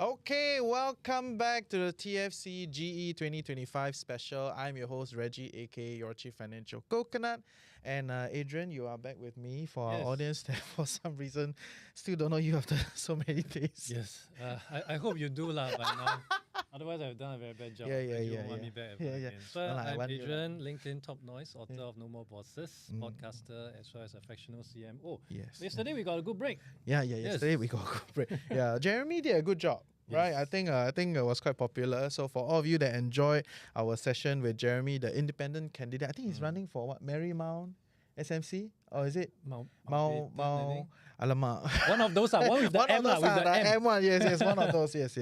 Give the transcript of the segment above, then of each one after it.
Okay, welcome back to the TFC GE2025 special. I'm your host Reggie, aka your Chief Financial Coconut. And Adrian, you are back with me for our audience that for some reason still don't know you after so many days. Yes, I hope you do lah by now. Otherwise, I've done a very bad job. You won't want me back ever again. So I'm Adrian, LinkedIn top noise, author of No More Bosses, podcaster, as well as a fractional CMO. Yes. Yesterday we got a good break. Yesterday we got a good break. Yeah, Jeremy did a good job. Right, I think it was quite popular. So for all of you that enjoy our session with Jeremy, the independent candidate, I think he's running for what, Marymount SMC, or is it Mount Alamak? One of those, one with the M, with the M. M1, yes, one of those, yes.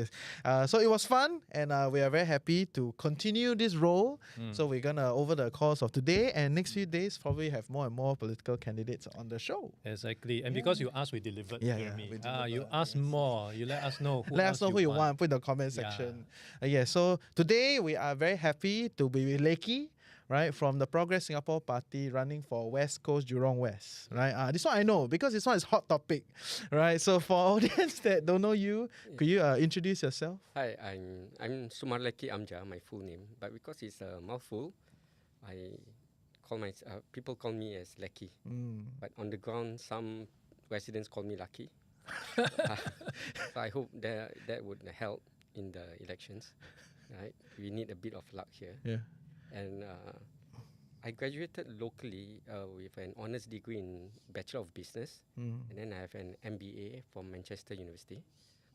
So it was fun, and we are very happy to continue this role. So we're gonna, over the course of today and next few days, probably have more and more political candidates on the show. Exactly, and because you asked, we delivered. We delivered, you asked more. You let us know. Let us know who you want. Put in the comment section. So today we are very happy to be with Leki, right, from the Progress Singapore Party, running for West Coast-Jurong West, right? This one I know because this one is hot topic, right? So for audience that don't know you, could you introduce yourself? Hi, I'm Sumarleki Amjah, my full name, but because it's a mouthful, people call me as Leki. But on the ground, some residents call me Lucky. So I hope that would help in the elections, right? We need a bit of luck here. Yeah. And I graduated locally with an honours degree in Bachelor of Business, and then I have an MBA from Manchester University.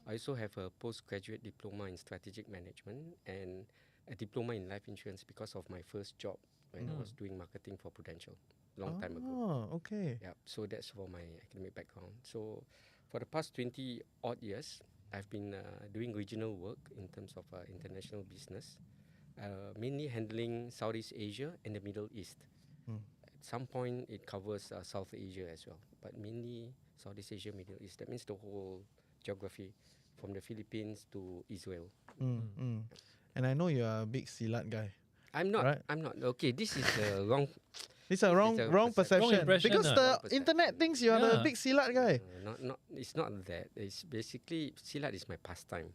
I also have a postgraduate diploma in strategic management and a diploma in life insurance because of my first job when I was doing marketing for Prudential long time ago. Oh, okay. Yeah, so that's for my academic background. So for the past 20 odd years, I've been doing regional work in terms of international business. Mainly handling Southeast Asia and the Middle East. At some point, it covers South Asia as well, but mainly Southeast Asia, Middle East. That means the whole geography, from the Philippines to Israel. And I know you're a big Silat guy. I'm not. Right? I'm not. Okay, this is the wrong. It's a wrong perception. Because the internet thinks you are the big Silat guy. It's not that. It's basically Silat is my pastime.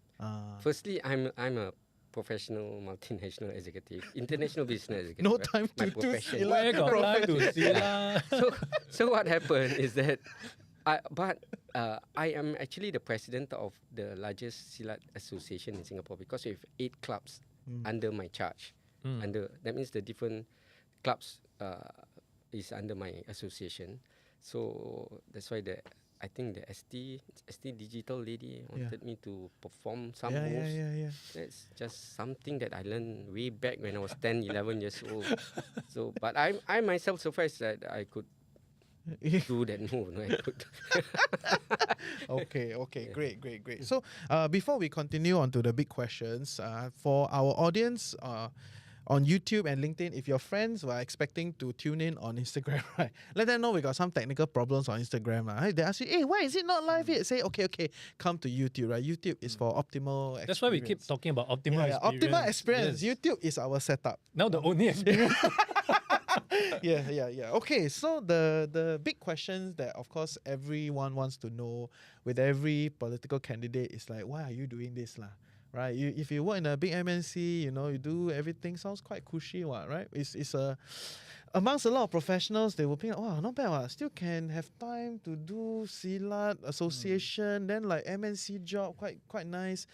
Firstly, I'm a professional multinational executive, international business executive. No time to do Silat. Where got time to Silat? So what happened is that I am actually the president of the largest Silat association in Singapore because we have 8 clubs under my charge. That means the different clubs is under my association. So that's why I think the ST digital lady wanted me to perform some moves. That's just something that I learned way back when I was 10, 11 years old. So, but I myself surprised that I could do that move. No, I could. Okay, great. So, before we continue on to the big questions, for our audience, on YouTube and LinkedIn, if your friends were expecting to tune in on Instagram, right, let them know we got some technical problems on Instagram. Right? They ask you, hey, why is it not live yet? Say, okay, come to YouTube, right? YouTube is for optimal experience. That's why we keep talking about optimal experience. Optimal experience. Yes. YouTube is our setup. Now the only experience. Yeah. Okay, so the big questions that, of course, everyone wants to know with every political candidate is like, why are you doing this, lah? Right, if you work in a big MNC, you do everything, sounds quite cushy, right? It's amongst a lot of professionals, they will think, oh, not bad, still can have time to do Silat association, then like MNC job, quite nice.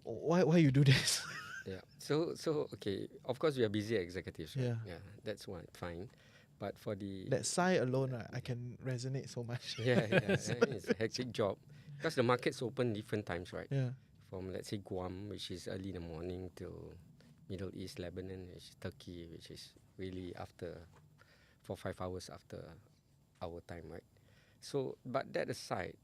Why you do this? Yeah. So okay. Of course, we are busy executives. Right? Yeah. That's fine. But for that side alone, right, I can resonate so much. Yeah. It's a hectic job because the markets open different times, right? Yeah. From, let's say, Guam, which is early in the morning, till Middle East, Lebanon, which is Turkey, which is really after 4-5 hours after our time, right? So, but that aside,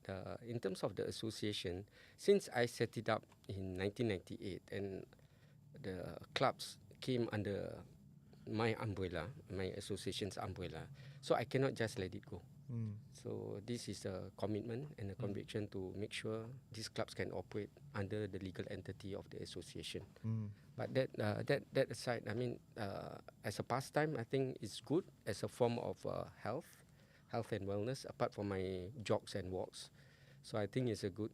in terms of the association, since I set it up in 1998 and the clubs came under my umbrella, my association's umbrella, so I cannot just let it go. So this is a commitment and a conviction to make sure these clubs can operate under the legal entity of the association. But that aside, I mean, as a pastime, I think it's good as a form of health and wellness, apart from my jogs and walks. So I think it's a good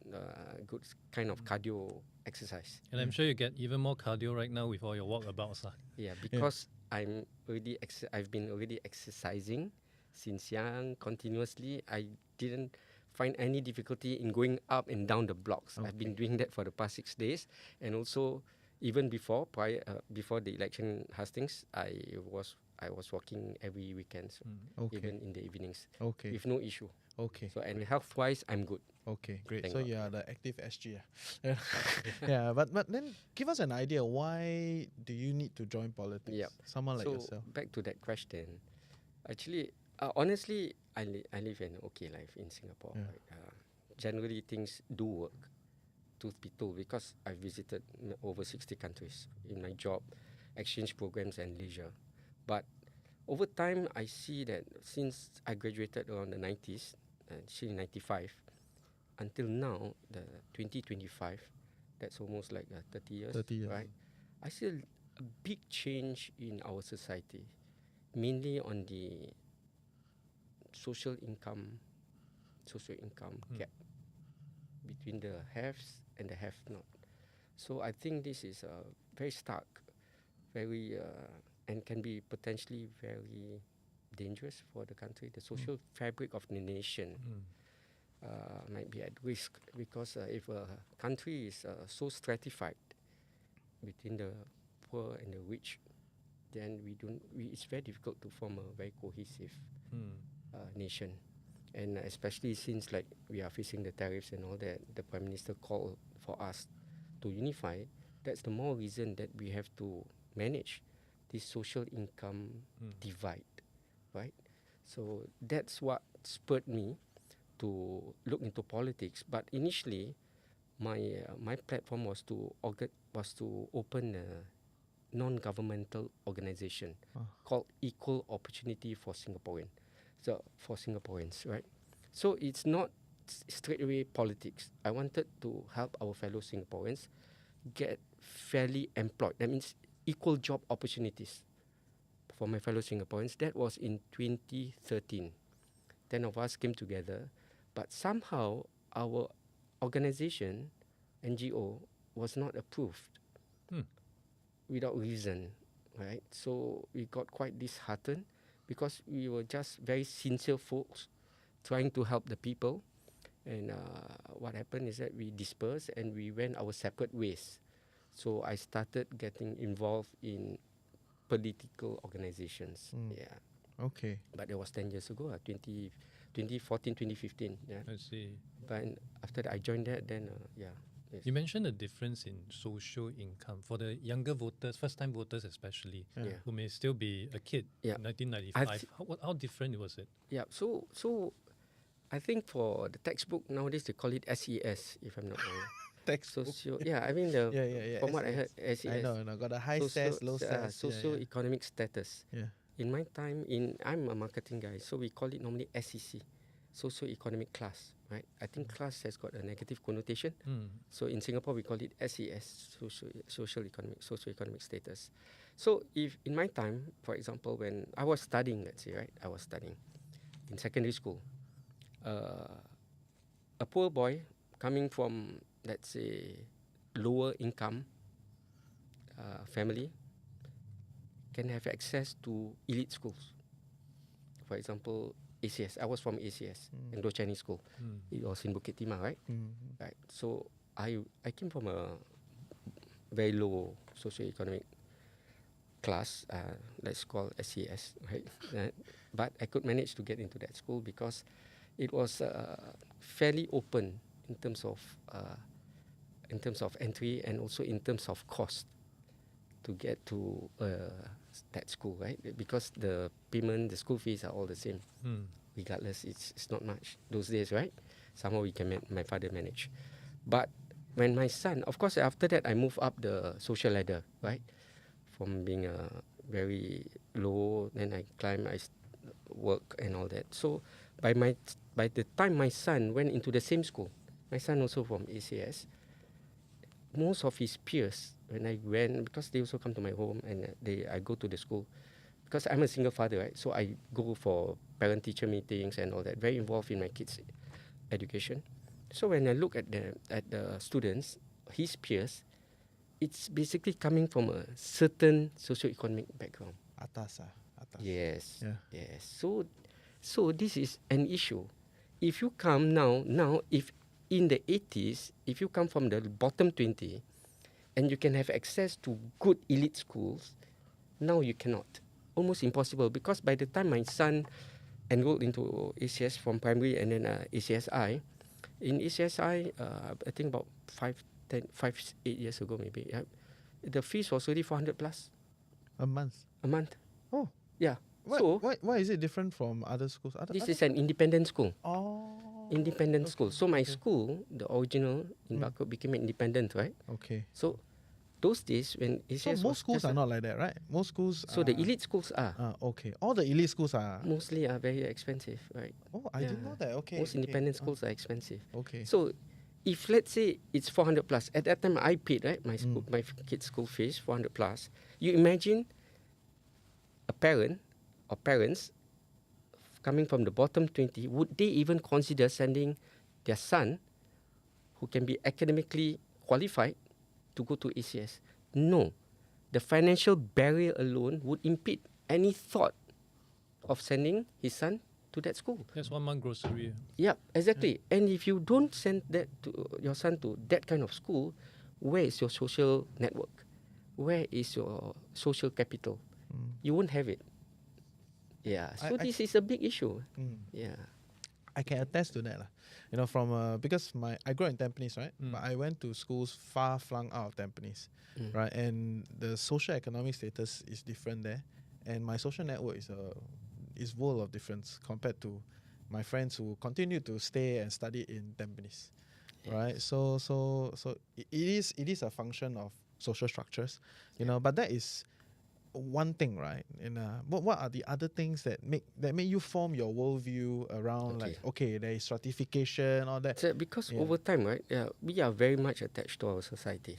kind of cardio exercise. And I'm sure you get even more cardio right now with all your walkabouts. Yeah, because I've been already exercising since young, continuously. I didn't find any difficulty in going up and down the blocks. I've been doing that for the past 6 days, and also even before the election hustings, I was walking every weekend, even in the evenings, with no issue. Okay. So, and health-wise, I'm good. Okay, great. Thank God. You are the active SG. Yeah, but then give us an idea. Why do you need to join politics? Yep. Someone like yourself. Back to that question. Actually, honestly, I live an okay life in Singapore. Yeah. Right? Generally, things do work, truth be told, because I visited over 60 countries in my job, exchange programs and leisure. But over time, I see that since I graduated around the 90s, actually 95, until now, the 2025, that's almost like 30 years, right? I see a big change in our society, mainly on the social income gap between the haves and the have-not. So I think this is very stark, very and can be potentially very dangerous for the country. The social fabric of the nation might be at risk, because if a country is so stratified between the poor and the rich, then it's very difficult to form a very cohesive nation. And especially since like we are facing the tariffs and all that, the Prime Minister called for us to unify. That's the more reason that we have to manage this social income divide, right? So that's what spurred me to look into politics. But initially, my platform was to open a non-governmental organization called Equal Opportunity for Singaporeans, right? So it's not straight away politics. I wanted to help our fellow Singaporeans get fairly employed. That means equal job opportunities for my fellow Singaporeans. That was in 2013. 10 of us came together, but somehow our organization, NGO, was not approved without reason, right? So we got quite disheartened because we were just very sincere folks trying to help the people. And what happened is that we dispersed and we went our separate ways. So I started getting involved in political organizations. Yeah. Okay. But it was 10 years ago, 2014, 2015. Yeah. I see. But after that, I joined that, then, yeah. Yes. You mentioned the difference in social income for the younger voters, first-time voters especially, who may still be a kid in 1995. How different was it? Yeah, so I think for the textbook nowadays they call it SES, if I'm not wrong. Textbook. I mean from what I heard, SES. I know, got a high stats, low stats. Socio-economic status. Yeah. In my time, I'm a marketing guy, so we call it normally SEC, socio-economic class, right? I think class has got a negative connotation. So in Singapore, we call it SES, socio-economic status. So if in my time, for example, when I was studying, let's say, right, I was studying in secondary school, a poor boy coming from, let's say, lower income family can have access to elite schools. For example, ACS. I was from ACS, Anglo Chinese School. It was in Bukit Timah, right? Right. So I came from a very low socioeconomic class, let's call SES, right? But I could manage to get into that school because it was fairly open in terms of entry and also in terms of cost to get to that school, right? Because the payment, the school fees are all the same. Regardless, it's not much those days, right? Somehow my father managed. But when my son, of course, after that I moved up the social ladder, right? From being very low, then I climbed, I work and all that. So by the time my son went into the same school, my son also from ACS, most of his peers, when I went, because they also come to my home and I go to the school, because I'm a single father, right? So I go for parent-teacher meetings and all that, very involved in my kids' education. So when I look at the students, his peers, it's basically coming from a certain socio-economic background. Atas. Yes. Yeah. Yes. So this is an issue. If you come now, if in the 80s, if you come from the bottom 20, and you can have access to good elite schools, now you cannot. Almost impossible, because by the time my son enrolled into ACS from primary and then ACSI, in ACSI, I think about 8 years ago maybe, the fees was already 400 plus. A month? Oh. Yeah. Why is it different from other schools? This is an independent school. Oh. Independent school. So my school, the original in Bangkok, became an independent, right? Okay. So those days when ACS most schools are not like that, right? Most schools. So the elite schools are. Okay. All the elite schools are. Mostly are very expensive, right? Oh, I didn't know that. Okay. Most independent schools are expensive. Okay. So if let's say it's 400 plus, at that time I paid, right, my school, my kids' school fees 400 plus. You imagine a parent or parents coming from the bottom 20, would they even consider sending their son, who can be academically qualified, to go to ACS? No. The financial barrier alone would impede any thought of sending his son to that school. That's 1 month grocery. Yeah, exactly. Yeah. And if you don't send your son to that kind of school, where is your social network? Where is your social capital? You won't have it. Yeah. So this is a big issue. Yeah. I can attest to that. You know, from because I grew up in Tampines, right? But I went to schools far flung out of Tampines, right? And the social economic status is different there, and my social network is world of difference compared to my friends who continue to stay and study in Tampines, right? So it is a function of social structures, you know. But that is one thing, right? And what are the other things that make you form your worldview around there is stratification, all that? So because over time, right, we are very much attached to our society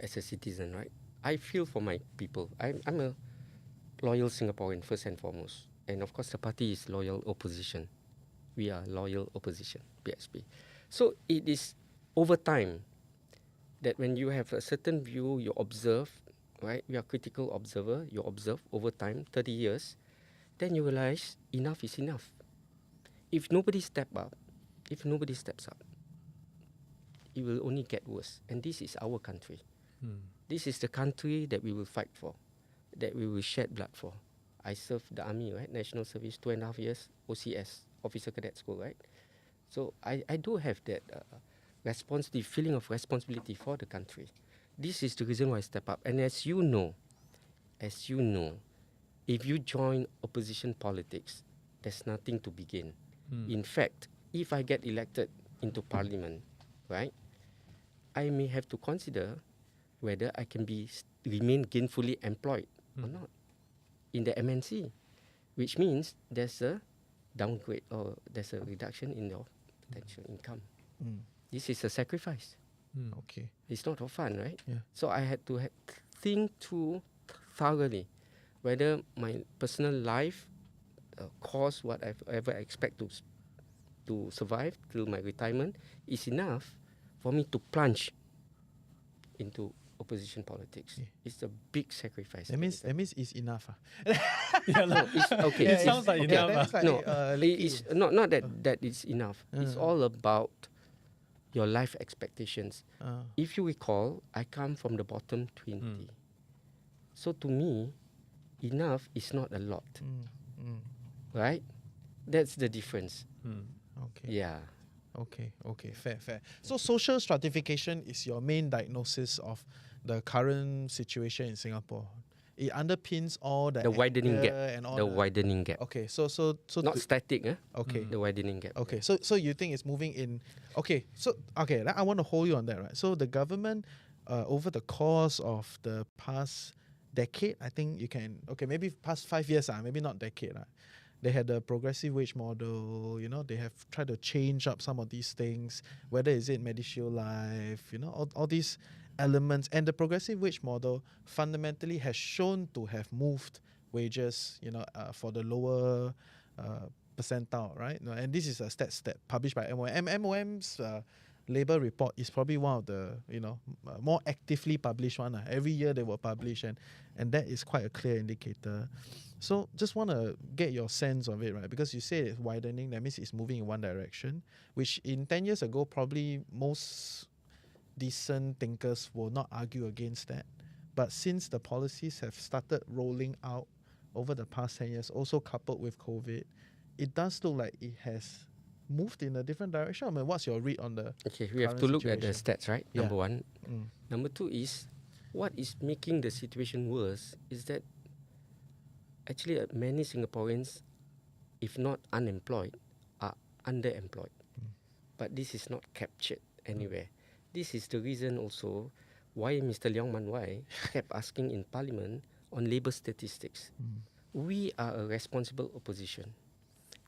as a citizen, right? I feel for my people. I'm loyal Singaporean first and foremost. And of course, the party is loyal opposition. We are loyal opposition, PSP. So it is over time that when you have a certain view, you observe, right? We are critical observer. You observe over time, 30 years, then you realize enough is enough. If nobody steps up, it will only get worse. And this is our country. This is the country that we will fight for, that we will shed blood for. I served the army, right? National Service, 2.5 years, OCS, Officer Cadet School, right? So I do have that feeling of responsibility for the country. This is the reason why I step up. And as you know, if you join opposition politics, there's nothing to begin. In fact, if I get elected into parliament, right, I may have to consider whether I can remain gainfully employed or not in the MNC, which means there's a downgrade or there's a reduction in your potential income. This is a sacrifice. Okay. It's not for fun, right? Yeah. So I had to think through thoroughly whether my personal life cost what I've ever expect to survive till my retirement is enough for me to plunge into opposition politics. Yeah. It's a big sacrifice. That means it's enough. No, it's okay. It sounds like enough. It's not that it's enough. It's all about your life expectations. If you recall, I come from the bottom 20. So to me, enough is not a lot. Right? That's the difference. Okay. Yeah. Okay. Fair. So social stratification is your main diagnosis of the current situation in Singapore. It underpins all the widening gap. And all the widening gap. Okay, so not static, Okay. The widening gap. Okay, so you think it's moving in? Okay, I want to hold you on that, right? So the government, over the course of the past decade, I think you can maybe past 5 years, maybe not decade, right? They had the progressive wage model, they have tried to change up some of these things, whether is it MediShield Life, all these elements. And the progressive wage model fundamentally has shown to have moved wages, for the lower percentile, right? And this is a stats that published by MOM. MOM's labor report is probably one of the, more actively published one. Every year they will publish, and that is quite a clear indicator. So just want to get your sense of it, right? Because you say it's widening, that means it's moving in one direction, which in 10 years ago, probably most decent thinkers will not argue against that. But since the policies have started rolling out over the past 10 years, also coupled with COVID, it does look like it has moved in a different direction. I mean, what's your read on the Okay, we have to look situation? at the stats, right? Yeah. Number one. Number two is, what is making the situation worse is that actually many Singaporeans, if not unemployed, are underemployed. But this is not captured anywhere. This is the reason also why Mr. Leong Man Wai kept asking in Parliament on labour statistics. We are a responsible opposition.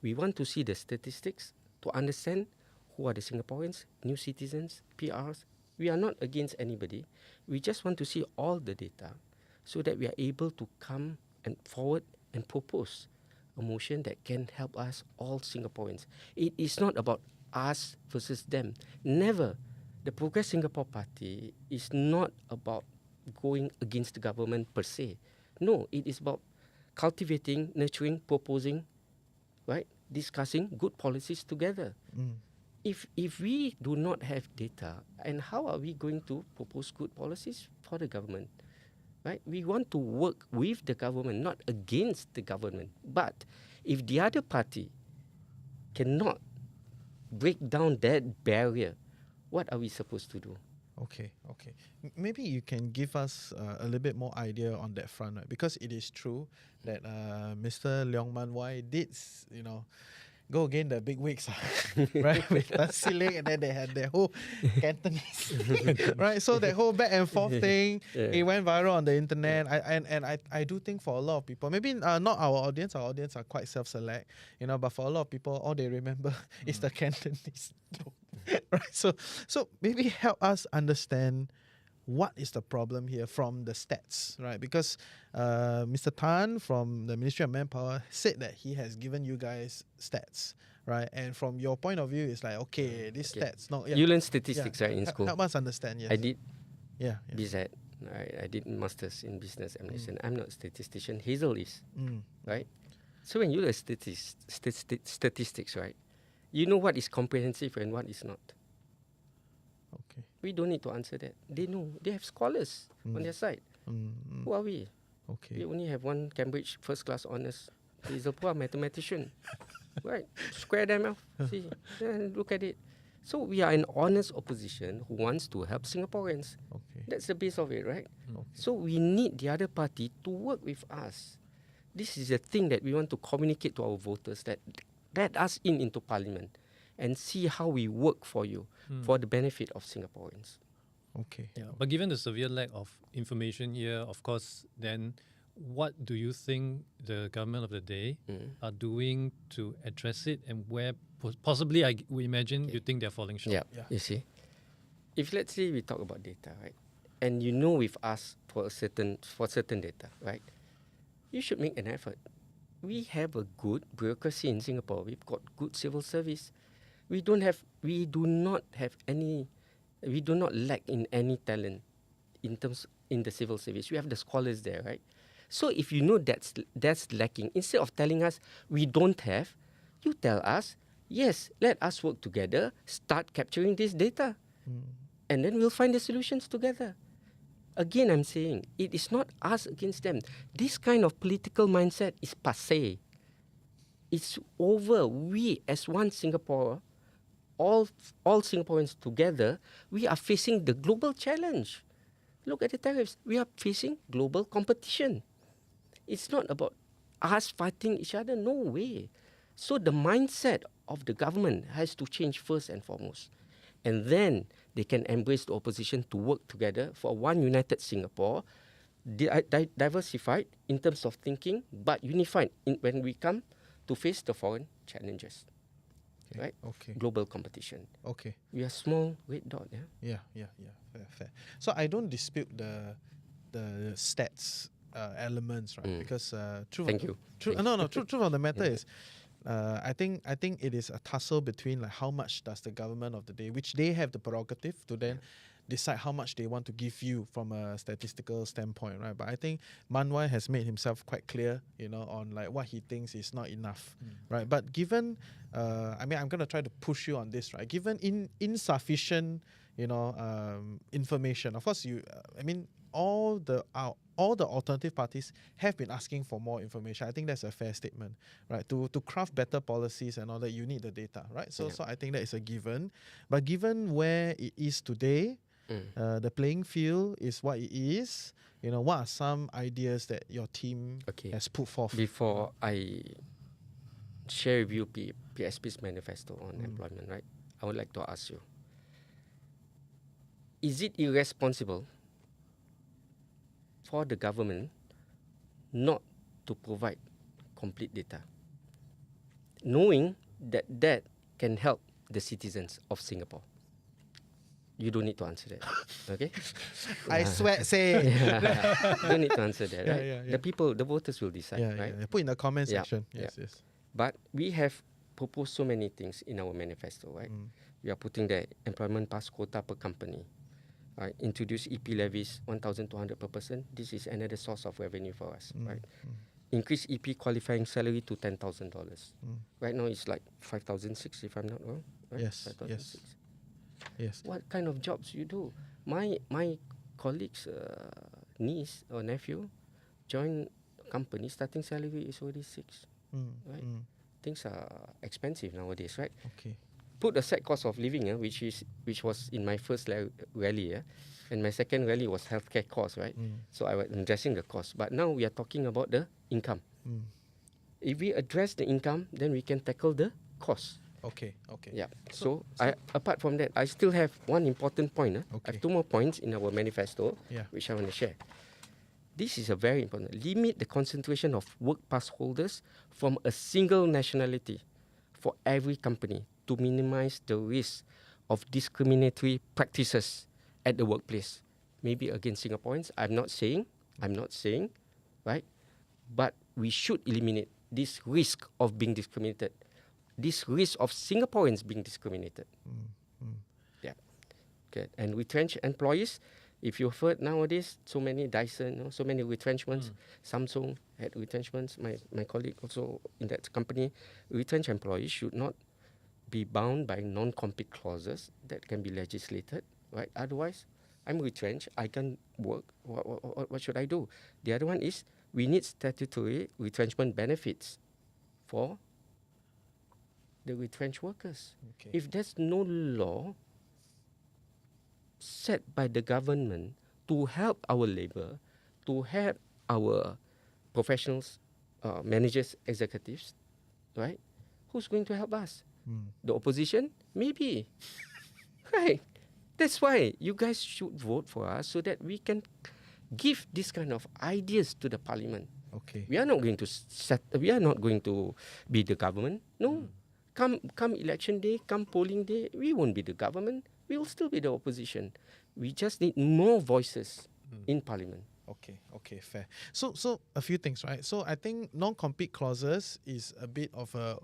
We want to see the statistics to understand who are the Singaporeans, new citizens, PRs. We are not against anybody. We just want to see all the data so that we are able to come and forward and propose a motion that can help us, all Singaporeans. It is not about us versus them. Never. The Progress Singapore Party is not about going against the government per se. No, it is about cultivating, nurturing, proposing, right? Discussing good policies together. If we do not have data, and how are we going to propose good policies for the government? Right? We want to work with the government, not against the government. But if the other party cannot break down that barrier, what are we supposed to do? Okay. Maybe you can give us a little bit more idea on that front, right? Because it is true that Mr. Leong Man Wai did, go again the big wigs, right? With Tan Silek, and then they had their whole Cantonese, right? So that whole back and forth thing, it went viral on the internet. I do think for a lot of people, maybe not our audience are quite self-select, but for a lot of people, all they remember is the Cantonese joke, right? So maybe help us understand what is the problem here from the stats, right? Because Mr. Tan from the Ministry of Manpower said that he has given you guys stats, right? And from your point of view, it's like, okay, these stats. No, You learn statistics, right, in school? Help us understand, yes. I did BZ. Right? I did masters in business administration. I'm not a statistician. Hazel is, right? So when you learn statistics, right, you know what is comprehensive and what is not. Okay. We don't need to answer that. They know. They have scholars on their side. Who are we? Okay. We only have one Cambridge first class honours. He's a poor mathematician. Right? Square them off. See, look at it. So we are an honest opposition who wants to help Singaporeans. Okay. That's the base of it, right? Okay. So we need the other party to work with us. This is the thing that we want to communicate to our voters, that let us into parliament and see how we work for you for the benefit of Singaporeans. Okay. Yeah, but given the severe lack of information here, of course, then what do you think the government of the day are doing to address it, and where possibly we imagine you think they're falling short? Yeah, you see, if let's say we talk about data, right, and you know we've asked for certain data, right, you should make an effort. We have a good bureaucracy in Singapore. We've got good civil service. We do not lack in any talent in the civil service. We have the scholars there, right? So if you know that's lacking, instead of telling us we don't have, you tell us, yes, let us work together, start capturing this data, and then we'll find the solutions together. Again, I'm saying, it is not us against them. This kind of political mindset is passé. It's over. We, as one Singapore, all Singaporeans together, we are facing the global challenge. Look at the tariffs. We are facing global competition. It's not about us fighting each other. No way. So the mindset of the government has to change first and foremost. And then they can embrace the opposition to work together for one united Singapore, diversified in terms of thinking, but unified when we come to face the foreign challenges. Okay. Right? Okay. Global competition. Okay. We are small red dot. Yeah. Fair. So I don't dispute the stats elements, right? Because truth of the matter is, I think it is a tussle between like how much does the government of the day, which they have the prerogative to then decide how much they want to give you from a statistical standpoint, right? But I think Manwai has made himself quite clear, on like what he thinks is not enough, right? But given, I'm going to try to push you on this, right? Given insufficient, information. Of course, all the alternative parties have been asking for more information. I think that's a fair statement, right? To craft better policies and all that, you need the data, right? So I think that is a given. But given where it is today, the playing field is what it is. What are some ideas that your team has put forth? Before I share with you PSP's manifesto on employment, right? I would like to ask you, is it irresponsible for the government not to provide complete data, knowing that can help the citizens of Singapore? You don't need to answer that, okay? I swear, say. You don't need to answer that, right? Yeah. The voters will decide, right? Yeah. Put in the comment section. Yes. But we have proposed so many things in our manifesto, right? We are putting the employment pass quota per company. Introduce EP levies, 1,200 per person. This is another source of revenue for us, right? Increase EP qualifying salary to $10,000. Right now it's like 5,600 if I'm not wrong. Right? Yes. What kind of jobs you do? My colleague's niece or nephew joined a company, starting salary is already 6. Right? Things are expensive nowadays, right? Okay. Put aside cost of living, which was in my first rally, and my second rally was healthcare cost, right? So I was addressing the cost. But now we are talking about the income. If we address the income, then we can tackle the cost. Okay. Yeah. So apart from that, I still have one important point. I have 2 more points in our manifesto, which I want to share. This is a very important. Limit the concentration of work pass holders from a single nationality for every company to minimize the risk of discriminatory practices at the workplace. maybe against Singaporeans. I'm not saying, right? But we should eliminate this risk of being discriminated, this risk of Singaporeans being discriminated. Yeah. Okay. And retrench employees. If you've heard nowadays, so many Dyson, so many retrenchments. Samsung had retrenchments. My colleague also in that company, retrenched employees should not be bound by non-compete clauses that can be legislated, right? Otherwise, I'm retrenched, I can work. What should I do? The other one is we need statutory retrenchment benefits for the retrenched workers. Okay. If there's no law set by the government to help our labor, to help our professionals, managers, executives, right? Who's going to help us? The opposition? Maybe. Right. That's why you guys should vote for us so that we can give this kind of ideas to the parliament. Okay. We are not going to we are not going to be the government. No. Come election day, come polling day, we won't be the government. We will still be the opposition. We just need more voices in parliament. Okay, fair. So a few things, right? So I think non-compete clauses is a bit of a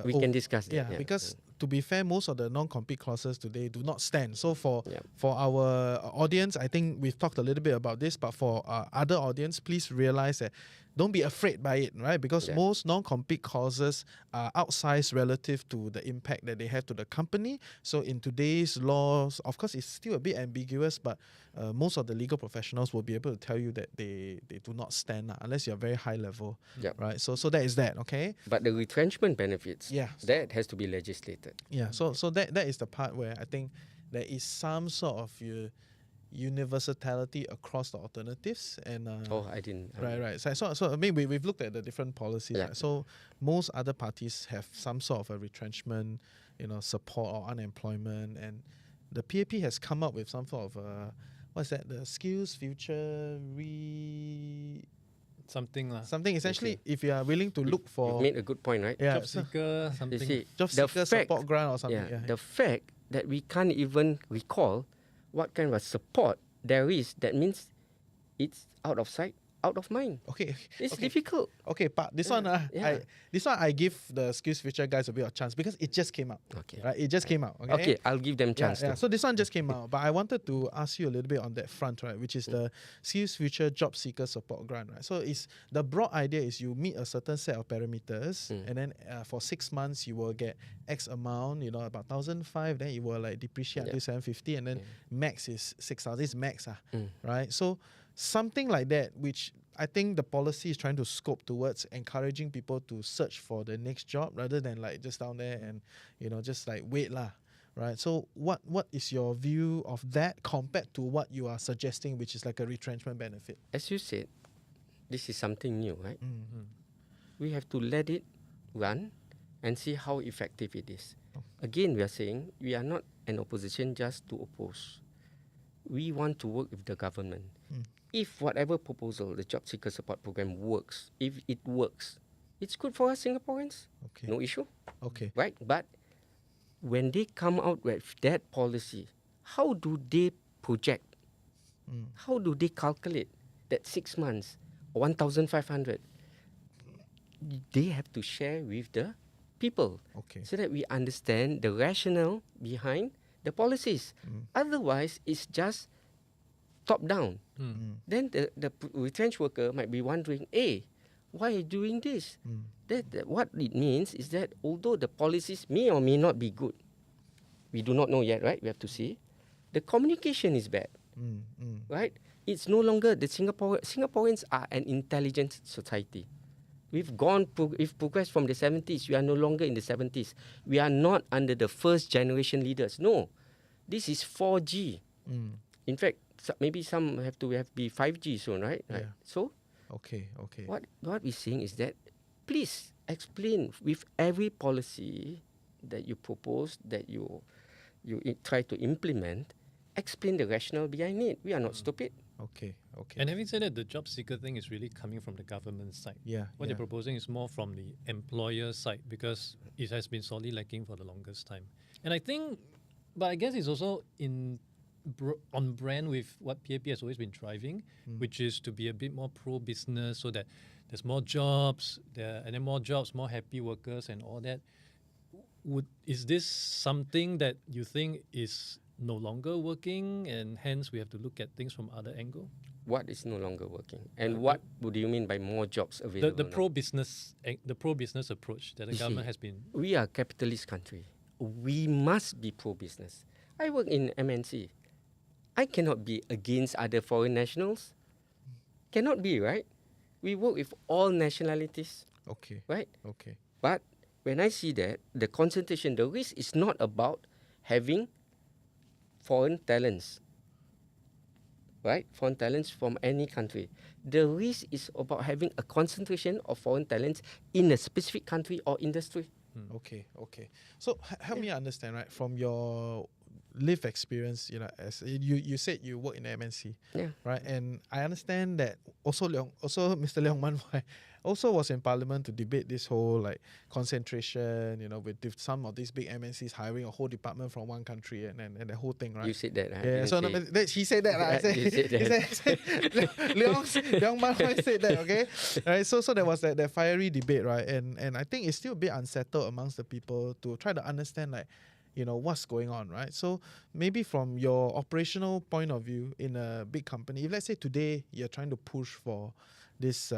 we can discuss that. Yeah, because to be fair, most of the non-compete clauses today do not stand. So for our audience, I think we've talked a little bit about this, but for other audience, please realize that don't be afraid by it, right? Because most non-compete clauses are outsized relative to the impact that they have to the company. So in today's laws, of course, it's still a bit ambiguous, but most of the legal professionals will be able to tell you that they do not stand unless you're very high level, right? So that is that, okay? But the retrenchment benefits, that has to be legislated. Yeah, so that is the part where I think there is some sort of universality across the alternatives, and I didn't. Right. So I mean, we've looked at the different policies. Right? So most other parties have some sort of a retrenchment, support or unemployment, and the PAP has come up with some sort of what's that? The skills future something essentially. If you are willing to look for, you made a good point, right? Yeah, job seeker, something. You see, job seeker support grant or something. Yeah, the fact that we can't even recall what kind of support there is, that means it's out of sight, out of mind. Okay, it's difficult. Okay, but this one, I give the skills future guys a bit of chance because it just came out. Okay, right, it just came out. Okay, I'll give them chance. Yeah. So this one just came out, but I wanted to ask you a little bit on that front, right? Which is the skills future job seeker support grant, right? So it's the broad idea is you meet a certain set of parameters, and then for 6 months you will get X amount, about 1,500, then it will like depreciate until 750, and then max is 6,000. It's max, right? So something like that, which I think the policy is trying to scope towards encouraging people to search for the next job rather than like just down there and just like wait lah, right? So what is your view of that compared to what you are suggesting, which is like a retrenchment benefit? As you said, this is something new, right? We have to let it run and see how effective it is. Again, we are saying we are not an opposition just to oppose. We want to work with the government. If whatever proposal, the job seeker support program works, if it works, it's good for us Singaporeans. Okay. No issue. Okay. Right? But when they come out with that policy, how do they project? How do they calculate that 6 months, 1,500? They have to share with the people, so that we understand the rationale behind the policies. Otherwise, it's just top down. Then the retrenched worker might be wondering, hey, why are you doing this? That what it means is that although the policies may or may not be good, we do not know yet, right? We have to see. The communication is bad, right? It's no longer the Singaporeans are an intelligent society. We've progressed from the 70s. We are no longer in the 70s. We are not under the first generation leaders. No, this is 4G. In fact, maybe some have to be 5G soon, right? Yeah. So, okay. What we're saying is that please explain with every policy that you propose, that you try to implement, explain the rationale behind it. We are not stupid. Okay. And having said that, the job seeker thing is really coming from the government side. What they're proposing is more from the employer side because it has been sorely lacking for the longest time. And I guess it's also in on brand with what PAP has always been driving, which is to be a bit more pro-business so that there's more jobs, and then more jobs, more happy workers and all that. Is this something that you think is no longer working, and hence we have to look at things from other angle? What is no longer working, and what would you mean by more jobs available? The pro-business approach that the government has been. We are a capitalist country. We must be pro-business. I work in MNC. I cannot be against other foreign nationals. Cannot be, right? We work with all nationalities. Okay. Right? Okay. But when I see that, the concentration, the risk is not about having foreign talents. Right? Foreign talents from any country. The risk is about having a concentration of foreign talents in a specific country or industry. Okay. So help me understand, right? From your lived experience, as you said you work in the MNC, right? And I understand that also Mr. Leong Man Wai also was in Parliament to debate this whole concentration, with some of these big MNCs hiring a whole department from one country and the whole thing, right? You said that, right? Yeah. So he said that, right? Leong Man Wai said that, okay? Right. So there was that fiery debate, right? And I think it's still a bit unsettled amongst the people to try to understand what's going on, right? So maybe from your operational point of view in a big company, if let's say today you're trying to push for this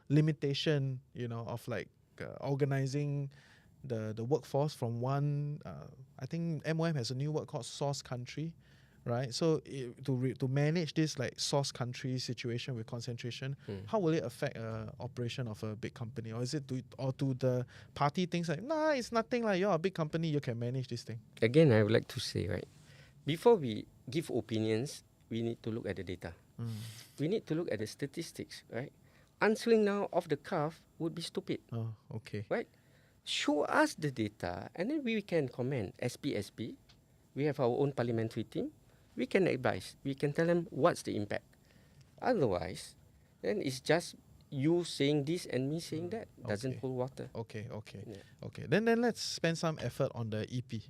limitation, of organizing the workforce from one, I think MOM has a new word called source country, right? So to manage this source country situation with concentration, how will it affect operation of a big company? Or is it to the party things nah, it's nothing, you're a big company, you can manage this thing? Again, I would like to say, right, before we give opinions, we need to look at the data. We need to look at the statistics, right? Answering now off the cuff would be stupid. Oh, okay. Right? Show us the data and then we can comment. SPSP, we have our own parliamentary team. We can advise. We can tell them what's the impact. Otherwise, then it's just you saying this and me saying that. Doesn't hold water. Okay. Then let's spend some effort on the EP,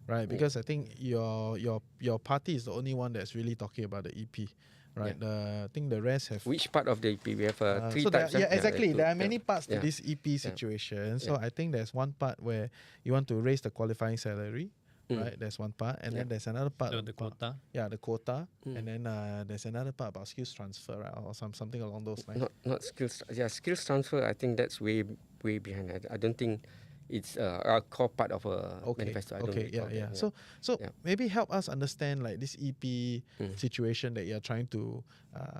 right? Because I think your party is the only one that's really talking about the EP. Right, I think the rest have. Which part of the EP? We have three so types. Exactly. There are many parts to this EP situation. So I think there's one part where you want to raise the qualifying salary. Right, there's one part, and then there's another part. The quota. Yeah, the quota, and then there's another part about skills transfer, right, or something along those lines. Not skills. Yeah, skills transfer. I think that's way behind. I don't think it's a core part of a manifesto. So maybe help us understand this EP situation that you're trying to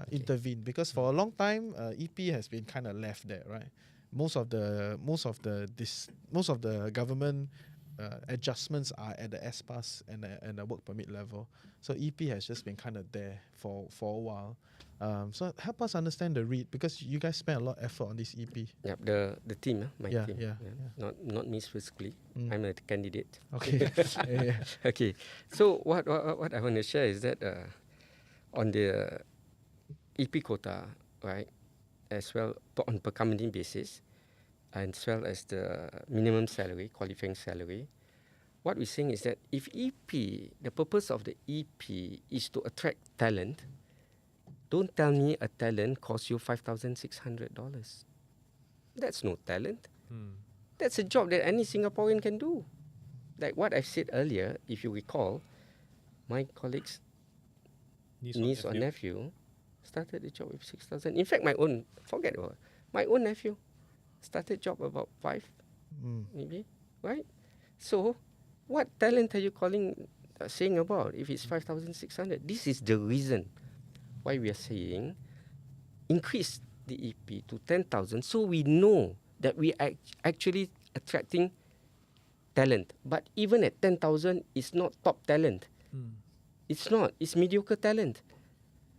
intervene, because for a long time EP has been kind of left there, right? Most of the government adjustments are at the S-Pass and the work permit level. So EP has just been kind of there for a while. So help us understand the read, because you guys spend a lot of effort on this EP. Yep, the team, my team. Yeah. Not me specifically. I'm a candidate. Okay. Okay. So what I want to share is that on the EP quota, right, as well on per community basis, as well as the minimum salary, qualifying salary, what we're saying is that if EP, the purpose of the EP is to attract talent, don't tell me a talent costs you $5,600. That's no talent. That's a job that any Singaporean can do. Like what I said earlier, if you recall, my colleague's niece or nephew started the job with 6,000. In fact, my own nephew started job about 5, maybe, right? So, what talent are you saying about if it's 5,600? This is the reason why we are saying increase the EP to 10,000, so we know that we are actually attracting talent. But even at 10,000, it's not top talent. It's not. It's mediocre talent.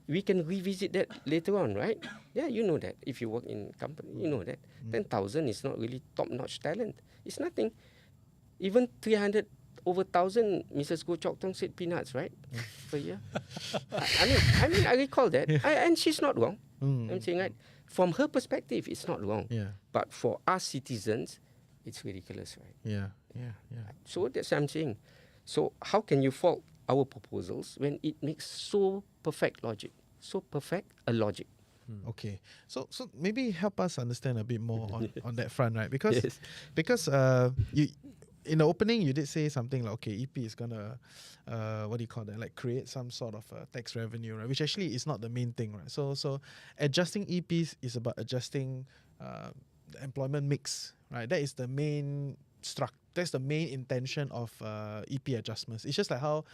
We can revisit that later on, right? Yeah, you know that. If you work in company, you know that. 10,000 is not really top-notch talent. It's nothing. Even 300 over 1,000, Mrs. Goh Chok Tong said peanuts, right? Per year. I mean, I recall that. And she's not wrong. I'm saying, right? From her perspective, it's not wrong. Yeah. But for us citizens, it's ridiculous, right? Yeah. So that's what I'm saying. So how can you fault our proposals when it makes so perfect a logic. Okay, so maybe help us understand a bit more on that front, right? Because Yes. because you in the opening you did say something like, okay, EP is gonna what do you call that, like create some sort of tax revenue, right? Which actually is not the main thing, right? So adjusting EPs is about adjusting the employment mix, right? That is the main that's the main intention of EP adjustments. It's just like how,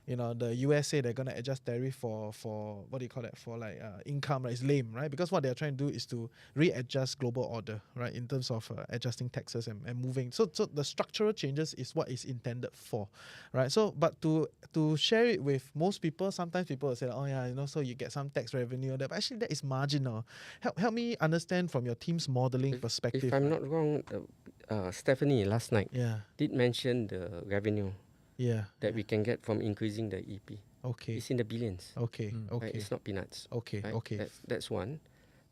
you know, the US say they're gonna adjust tariff for what do you call that, for like income, right? It's lame, right? Because what they're trying to do is to readjust global order, right? In terms of adjusting taxes and moving. So the structural changes is what is intended for, right? So but to share it with most people, sometimes people will say, oh yeah, you know, so you get some tax revenue there, but actually that is marginal. Help me understand from your team's modeling perspective. If I'm not wrong, Stephanie last night did mention the revenue that we can get from increasing the EP. Okay. It's in the billions. Okay. Okay. Right? It's not peanuts. Okay. Right? Okay. That's one.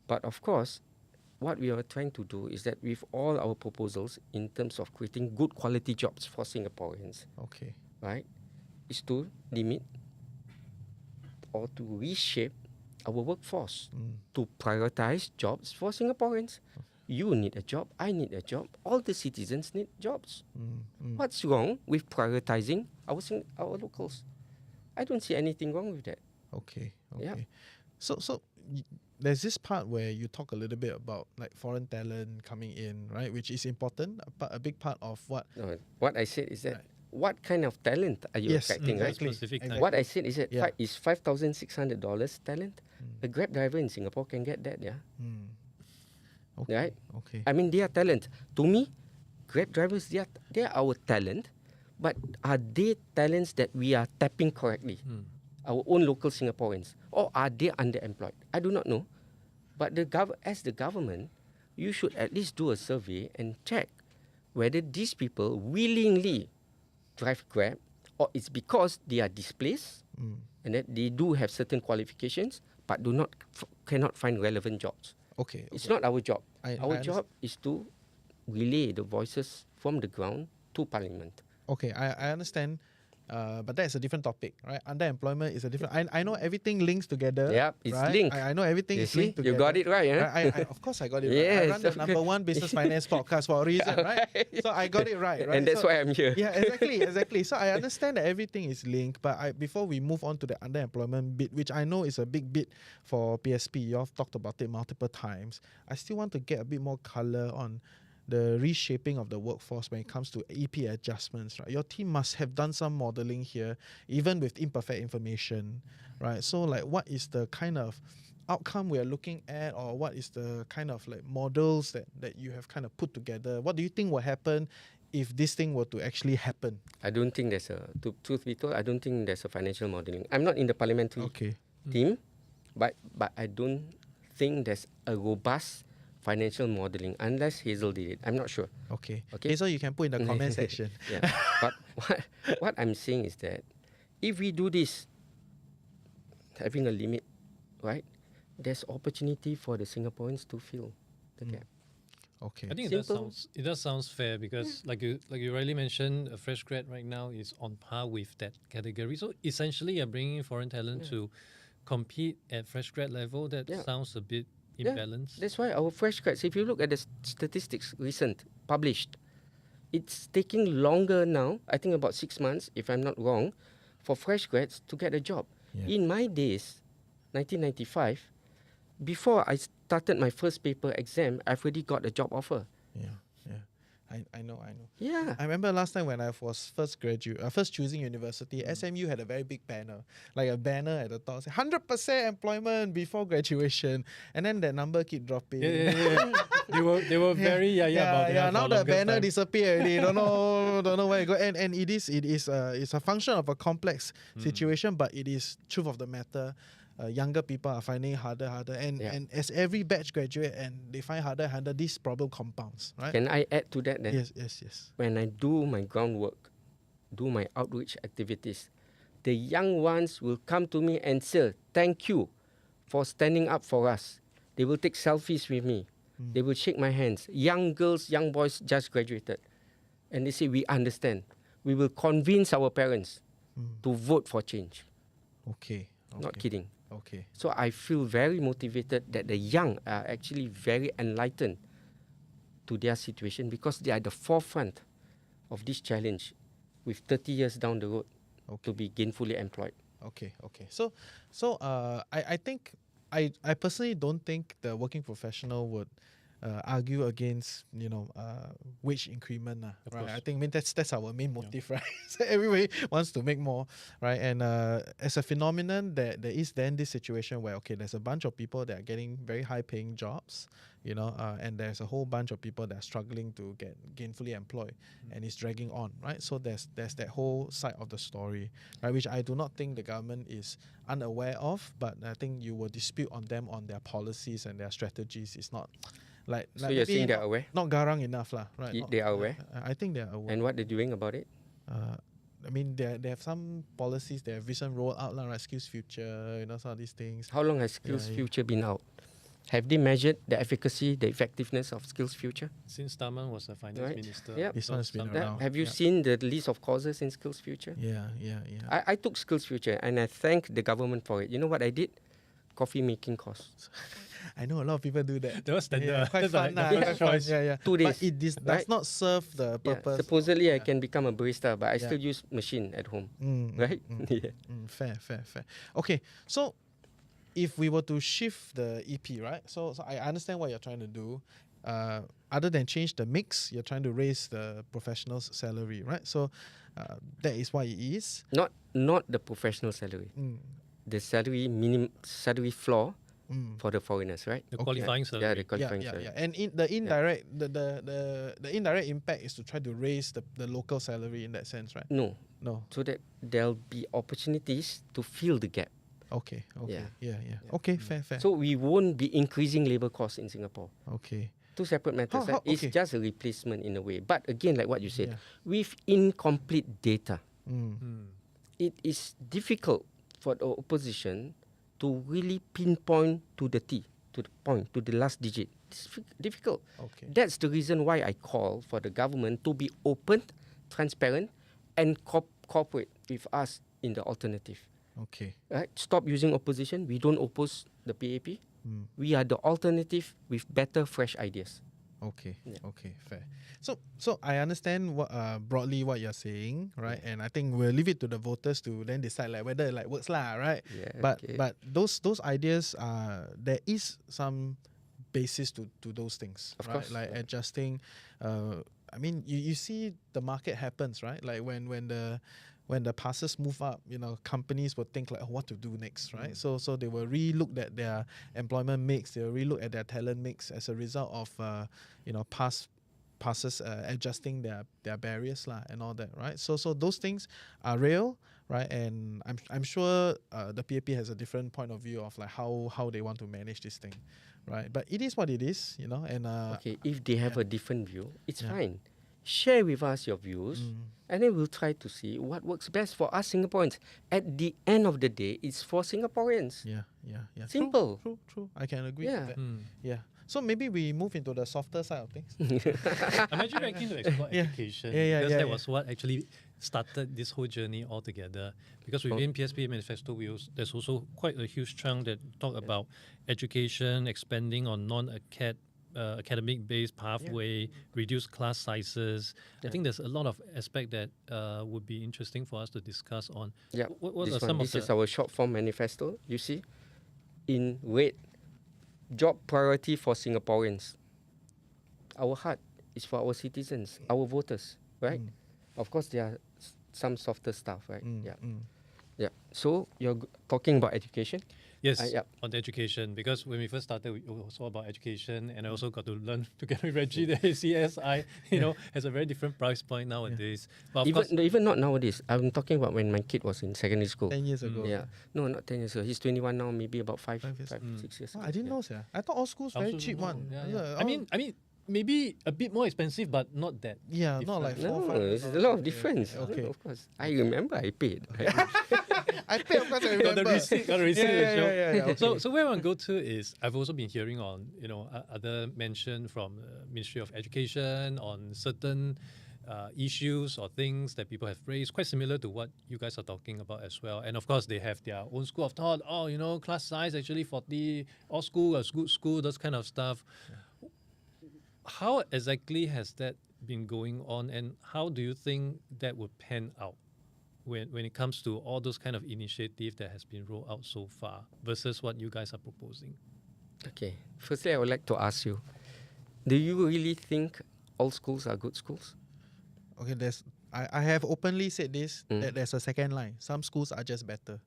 But of course, what we are trying to do is that with all our proposals in terms of creating good quality jobs for Singaporeans, okay, right, is to limit or to reshape our workforce to prioritize jobs for Singaporeans. You need a job, I need a job, all the citizens need jobs. What's wrong with prioritizing our locals? I don't see anything wrong with that. Okay. Yeah. So there's this part where you talk a little bit about like foreign talent coming in, right? Which is important, but a big part of what... No, what I said is that what kind of talent are you attracting, right? Specific type. What I said is that is $5,600 talent. A Grab driver in Singapore can get that, Okay. Right? Okay. I mean, they are talent. To me, Grab drivers, they are our talent, but are they talents that we are tapping correctly? Our own local Singaporeans, or are they underemployed? I do not know. But as the government, you should at least do a survey and check whether these people willingly drive Grab, or it's because they are displaced and that they do have certain qualifications but cannot find relevant jobs. Okay. It's not our job. Our I job is to relay the voices from the ground to Parliament. Okay, I understand. But that's a different topic, right? Underemployment is a different... I know everything links together. Yeah, it's right? linked. I know everything is linked together. You got it right, huh? I of course I got it yes, right. I run the number one business finance podcast for a reason, right? So I got it right? And that's why I'm here. Yeah, exactly. So I understand that everything is linked, but before we move on to the underemployment bit, which I know is a big bit for PSP, you've talked about it multiple times, I still want to get a bit more color on the reshaping of the workforce when it comes to EP adjustments, right? Your team must have done some modeling here, even with imperfect information, right? So like, what is the kind of outcome we are looking at, or what is the kind of like models that you have kind of put together? What do you think will happen if this thing were to actually happen? I don't think there's truth be told, I don't think there's a financial modeling. I'm not in the parliamentary team, but I don't think there's a robust financial modeling unless Hazel did it. I'm not sure. Okay. Hazel, you can put in the comment section. Yeah. But what I'm saying is that if we do this, having a limit, right, there's opportunity for the Singaporeans to fill the gap. Okay. I think it does sounds fair because like you rightly mentioned, a fresh grad right now is on par with that category. So essentially you're bringing in foreign talent to compete at fresh grad level. That sounds a bit imbalanced. That's why our fresh grads, if you look at the statistics published, it's taking longer now, I think about 6 months, if I'm not wrong, for fresh grads to get a job. Yeah. In my days, 1995, before I started my first paper exam, I've already got a job offer. Yeah. I know. Yeah. I remember last time when I was first choosing university, SMU had a very big banner, like a banner at the top, 100% employment before graduation, and then that number keep dropping. Yeah. they were very about that. Now the banner disappeared already. don't know where it go. And it's a function of a complex situation, but it is truth of the matter. Younger people are finding harder, and as every batch graduate and they find harder, this problem compounds, right? Can I add to that then? Yes. When I do my groundwork, do my outreach activities, the young ones will come to me and say, thank you for standing up for us. They will take selfies with me. They will shake my hands. Young girls, young boys just graduated. And they say, we understand. We will convince our parents to vote for change. Okay. Not kidding. Okay. So I feel very motivated that the young are actually very enlightened to their situation because they are at the forefront of this challenge with 30 years down the road to be gainfully employed. Okay. So I think I personally don't think the working professional would argue against wage increment, right? I think that's our main motive, right? So everybody wants to make more, right? And as a phenomenon, there is then this situation where there's a bunch of people that are getting very high paying jobs, and there's a whole bunch of people that are struggling to get gainfully employed, and it's dragging on, right? So there's that whole side of the story, right, which I do not think the government is unaware of, but I think you will dispute on them on their policies and their strategies. It's not. So you're saying they're aware? Not garang enough, right? They are aware? I think they are aware. And what they're doing about it? I mean, they have some policies. They have recent roll out, right? Skills Future, some of these things. How long has Skills Future been out? Have they measured the efficacy, the effectiveness of Skills Future? Since Taman was the finance minister. Yep. This one's been around. Have you seen the list of courses in Skills Future? Yeah. I took Skills Future and I thank the government for it. You know what I did? Coffee making course. I know a lot of people do that. That was standard. Quite fun. Quite fun. Yeah. 2 days. But it does not serve the purpose. Supposedly I can become a barista, but I still use machine at home. Right? Fair. Okay, so if we were to shift the EP, right? So I understand what you're trying to do. Other than change the mix, you're trying to raise the professional's salary, right? So that is what it is. Not the professional salary. The salary floor for the foreigners, right? The qualifying salary. Yeah, the qualifying salary. And the indirect the indirect impact is to try to raise the local salary in that sense, right? No. So that there'll be opportunities to fill the gap. Okay. Yeah. Okay, fair. So we won't be increasing labor costs in Singapore. Okay. Two separate matters. It's just a replacement in a way. But again, like what you said, with incomplete data, it is difficult for the opposition to really pinpoint to the point, to the last digit. It's difficult. Okay. That's the reason why I call for the government to be open, transparent, and cooperate with us in the alternative. Okay. Right? Stop using opposition. We don't oppose the PAP. We are the alternative with better, fresh ideas. Okay. Fair. So I understand broadly what you're saying, right? And I think we'll leave it to the voters to then decide whether it works right? Yeah, but those ideas there is some basis to those things, of right? Course. Like adjusting. I mean, you see the market happens, right? Like when the passes move up, companies will think what to do next, right? So they will re-look at their employment mix, they will re-look at their talent mix as a result of passes adjusting their barriers and all that, right? So those things are real, right? And I'm sure the PAP has a different point of view of how they want to manage this thing, right? But it is what it is, and okay, if they have a different view, it's fine. Share with us your views, and then we'll try to see what works best for us Singaporeans. At the end of the day, it's for Singaporeans. Yeah. Simple. True. I can agree Yeah. with that. Yeah. So maybe we move into the softer side of things. I'm actually very keen to explore education because that was what actually started this whole journey altogether. Because within PSP Manifesto, there's also quite a huge chunk that talk about education, expanding on academic-based pathway, reduced class sizes. I think there's a lot of aspect that would be interesting for us to discuss on. Yeah, this is our short form manifesto. You see, in red, job priority for Singaporeans. Our heart is for our citizens, our voters, right? Of course, there are some softer stuff, right? Yeah. So you're talking about education? Yes, on the education, because when we first started, it was all about education, and I also got to learn together with Reggie that CSI, has a very different price point nowadays. But even not nowadays. I'm talking about when my kid was in secondary school. 10 years ago. Yeah. No, not 10 years ago. He's 21 now, maybe about 5 6 years ago. I didn't know, sir. I thought all schools very cheap one. Yeah. I mean, maybe a bit more expensive, but not that. Yeah, not like 4 or 5. There's a lot of difference. Okay. Of course. I remember I paid. I paid, of course, I remember. Got the receipt. Yeah. Okay. So where I want to go to is, I've also been hearing on, other mention from Ministry of Education on certain issues or things that people have raised, quite similar to what you guys are talking about as well. And of course, they have their own school of thought. Oh, class size actually 40, all school is good school, those kind of stuff. Yeah. How exactly has that been going on, and how do you think that would pan out when it comes to all those kind of initiative that has been rolled out so far versus what you guys are proposing? Okay. Firstly, I would like to ask you, do you really think all schools are good schools? Okay, I have openly said this, that there's a second line. Some schools are just better.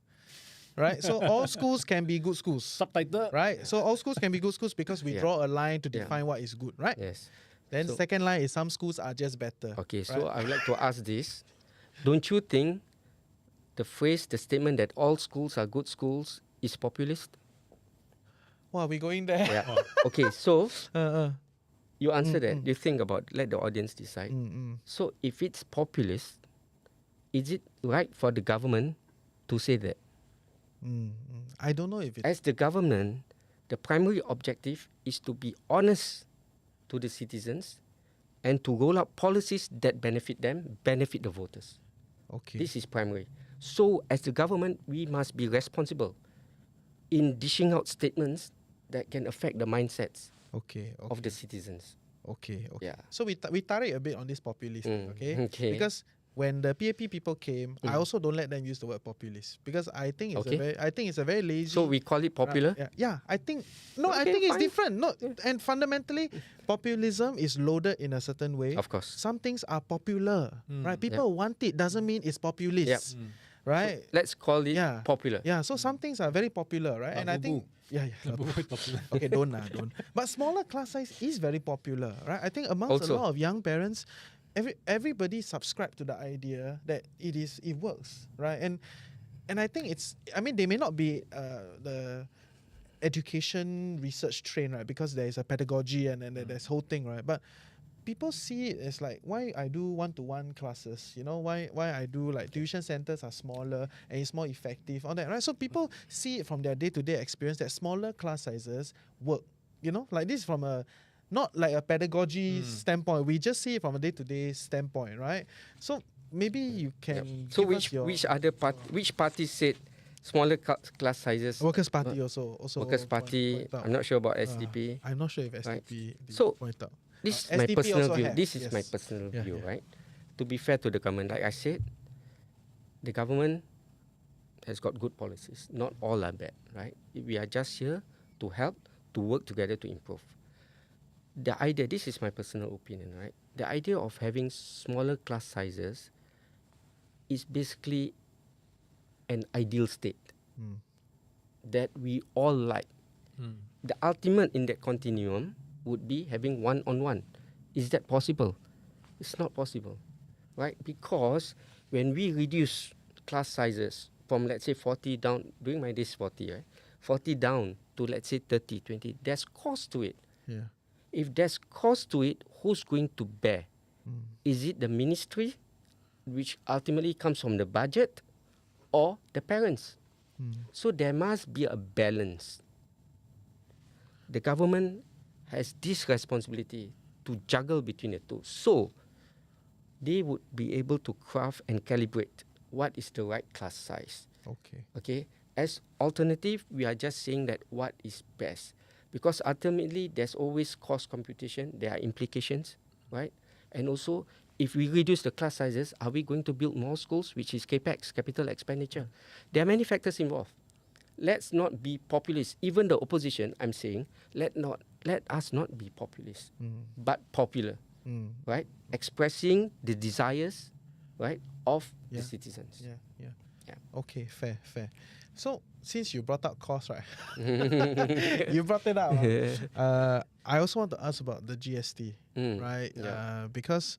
Right? So all schools can be good schools. Subtitle. Right? So all schools can be good schools because we draw a line to define what is good, right? Yes. Then second line is some schools are just better. Okay, so I would like to ask this. Don't you think the statement that all schools are good schools is populist? Wow, we're going there. Yeah. Okay, so you answer that. You think about, let the audience decide. So if it's populist, is it right for the government to say that? I don't know if it's... As the government, the primary objective is to be honest to the citizens and to roll out policies that benefit them, benefit the voters. Okay. This is primary. So as the government, we must be responsible in dishing out statements that can affect the mindsets of the citizens. Okay. Yeah. So we tarik a bit on this populist, okay? Okay. Because when the PAP people came, I also don't let them use the word populist because I think it's a very lazy. So we call it popular? I think it's different. No, and fundamentally, populism is loaded in a certain way. Of course. Some things are popular, right? People want it, doesn't mean it's populist. Right? So let's call it popular. Yeah, so some things are very popular, right? And I think okay, don't. But smaller class size is very popular, right? I think amongst a lot of young parents, everybody subscribe to the idea that it works, right? And I think they may not be the education research trained, right? Because there is a pedagogy and there's whole thing, right? But people see it as like, why I do one-to-one classes, why I do like tuition centers are smaller and it's more effective, all that, right? So people see it from their day-to-day experience that smaller class sizes work, like this from not like a pedagogy standpoint. We just see it from a day-to-day standpoint, right? So maybe you can. So which party said smaller class sizes? Workers' Party also. Workers' Party. I'm not sure about SDP. I'm not sure if SDP point out. This is my personal view. This is my Yes. personal view, right? To be fair to the government, like I said, the government has got good policies. Not all are bad, right? We are just here to help, to work together to improve. The idea, this is my personal opinion, right? The idea of having smaller class sizes is basically an ideal state that we all like. The ultimate in that continuum would be having one-on-one. Is that possible? It's not possible, right? Because when we reduce class sizes from, let's say, 40 down, during my days 40, right? 40 down to, let's say, 30, 20, there's cost to it. Yeah. If there's cost to it, who's going to bear? Is it the ministry, which ultimately comes from the budget, or the parents? So there must be a balance. The government has this responsibility to juggle between the two. So they would be able to craft and calibrate what is the right class size. Okay. As alternative, we are just saying that what is best. Because ultimately, there's always cost computation. There are implications, right? And also, if we reduce the class sizes, are we going to build more schools, which is CAPEX, capital expenditure? There are many factors involved. Let's not be populist. Even the opposition, I'm saying, let us not be populist, but popular, right? Expressing the desires, right, of the citizens. Yeah. Okay, fair. So since you brought up cost, right? You brought it up. I also want to ask about the GST, right? Yeah. Because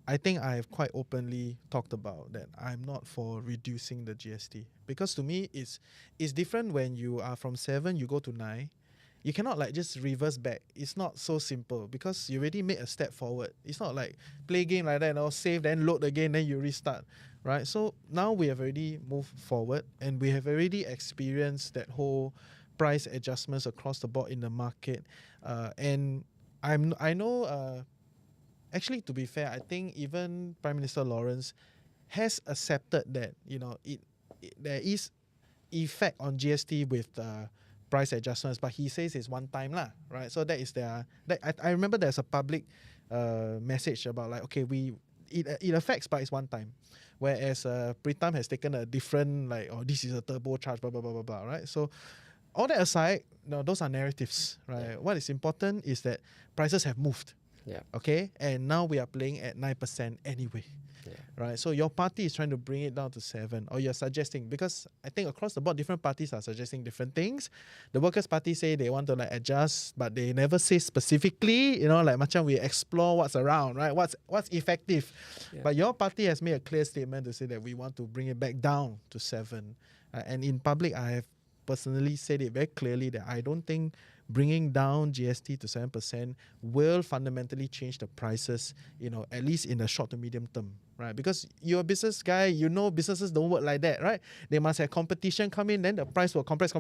I think I have quite openly talked about that I'm not for reducing the GST. Because to me, it's different when you are from 7, you go to 9. You cannot like just reverse back. It's not so simple because you already made a step forward. It's not like play game like that, save, then load again, then you restart. Right, so now we have already moved forward and we have already experienced that whole price adjustments across the board in the market. And I know actually, to be fair, I think even Prime Minister Lawrence has accepted that, you know, there is effect on GST with price adjustments, but he says it's one time lah, right? So that is I remember there's a public message about like, okay, it affects, but it's one time. Whereas Pritam has taken a different, like, oh, this is a turbo charge, blah, blah, blah, blah, blah, right? So all that aside, no, those are narratives, right? What is important is that prices have moved. Yeah. Okay? And now we are playing at 9% anyway. Yeah. Right? So your party is trying to bring it down to 7, or you're suggesting, because I think across the board, different parties are suggesting different things. The Workers' Party say they want to like adjust, but they never say specifically, you know, like macam we explore what's around, right? What's effective. Yeah. But your party has made a clear statement to say that we want to bring it back down to 7. And in public, I have personally said it very clearly that I don't think bringing down GST to 7% will fundamentally change the prices, you know, at least in the short to medium term, right? Because you're a business guy, you know businesses don't work like that, right? They must have competition come in, then the price will compress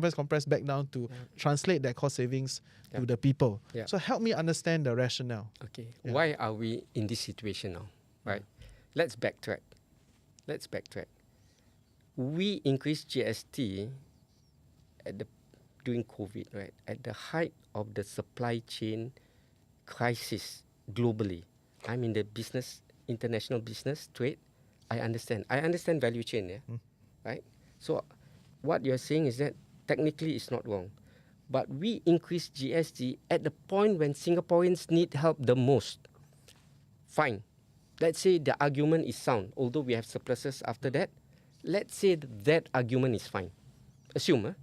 back down to translate that cost savings to the people. Yeah. So help me understand the rationale. Okay. Yeah. Why are we in this situation now, right? Let's backtrack. We increased GST during COVID, right? At the height of the supply chain crisis globally. I'm in the business, international business, trade. I understand value chain, yeah? Right? So what you're saying is that technically it's not wrong. But we increased GST at the point when Singaporeans need help the most. Fine. Let's say the argument is sound, although we have surpluses after that. Let's say that argument is fine. Assume,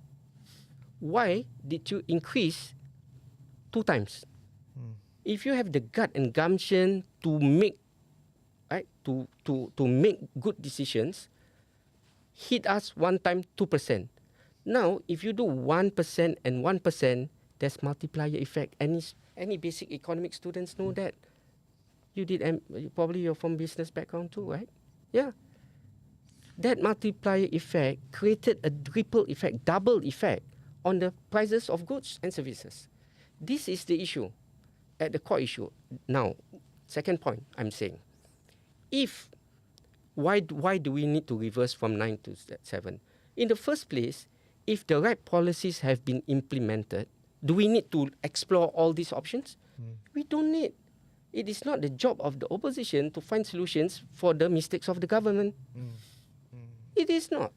why did you increase 2 times? If you have the gut and gumption to make, right, to make good decisions, hit us 1 time 2%. Now, if you do 1% and 1%, there's multiplier effect. Any basic economic students know that. You did, probably you're from business background too, right? Yeah. That multiplier effect created a ripple effect, double effect on the prices of goods and services. This is the issue, at the core issue. Now, second point I'm saying, why do we need to reverse from 9 to 7? In the first place, if the right policies have been implemented, do we need to explore all these options? We don't need. It is not the job of the opposition to find solutions for the mistakes of the government. It is not.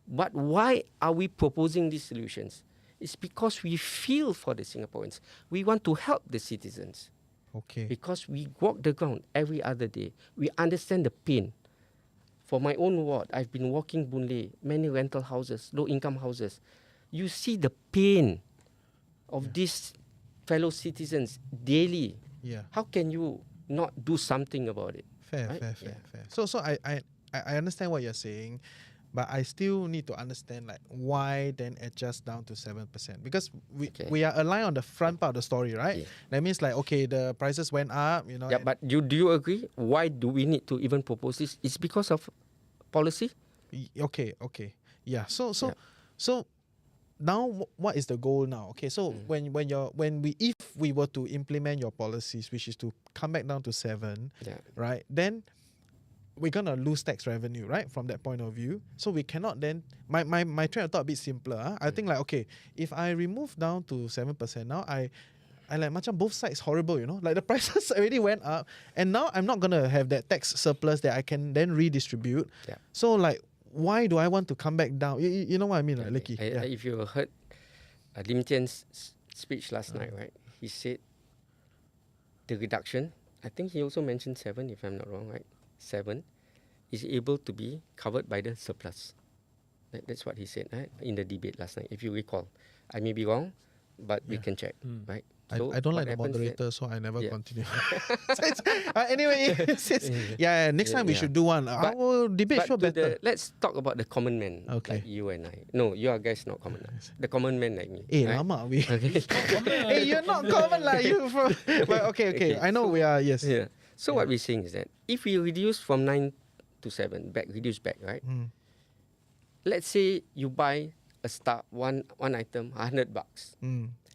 But why are we proposing these solutions? It's because we feel for the Singaporeans. We want to help the citizens. Okay. Because we walk the ground every other day. We understand the pain. For my own ward, I've been walking Boon, many rental houses, low-income houses. You see the pain of these fellow citizens daily. Yeah. How can you not do something about it? Fair. So I understand what you're saying, but I still need to understand like why then adjust down to 7%, because we are aligned on the front part of the story, right? Yeah. That means like, okay, the prices went up, you know. Yeah, but do you agree? Why do we need to even propose this? It's because of policy. Okay. Yeah. So now what is the goal now? Okay, so if we were to implement your policies, which is to come back down to 7, right? Then we're gonna lose tax revenue, right? From that point of view. So we cannot then my train of thought a bit simpler. I think like, okay, if I remove down to 7% now, I like macam both sides horrible, you know? Like the prices already went up, and now I'm not gonna have that tax surplus that I can then redistribute. Yeah. So like, why do I want to come back down? You know what I mean, right, Leki? If you heard Lim Tian's speech last night, right? He said the reduction, I think he also mentioned 7, if I'm not wrong, right? 7 is able to be covered by the surplus. That's what he said, right? In the debate last night, if you recall. I may be wrong, but we can check, right? So I don't like the moderator, so I never continue. Anyway, next time we should do one. Our debate show better. Let's talk about the common man, like you and I. No, you are guys not common. The common man like me. Lama we. Hey, you're not common like you. But okay. I know we are. Yes. Yeah. So what we're saying is that if we reduce from 9 to 7, reduce back, right? Let's say you buy a one item, $100.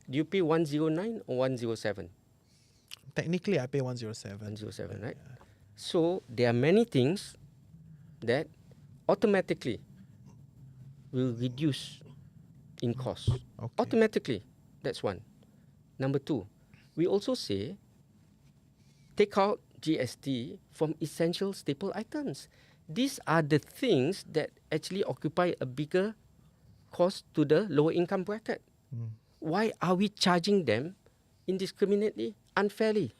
Do you pay 109 or 107? technically I pay 107. 107, right? Yeah. So there are many things that automatically will reduce in cost. Okay. Automatically, that's one. Number two, we also say take out GST from essential staple items. These are the things that actually occupy a bigger cost to the lower income bracket. Why are we charging them indiscriminately, unfairly?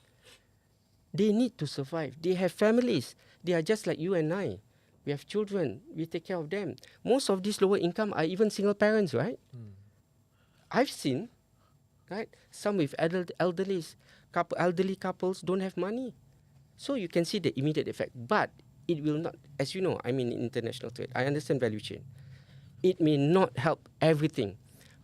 They need to survive. They have families. They are just like you and I. We have children. We take care of them. Most of these lower income are even single parents, right? I've seen, right, some with elderly couples don't have money. So you can see the immediate effect. But it will not, as you know, I'm in international trade. I understand value chain. It may not help everything.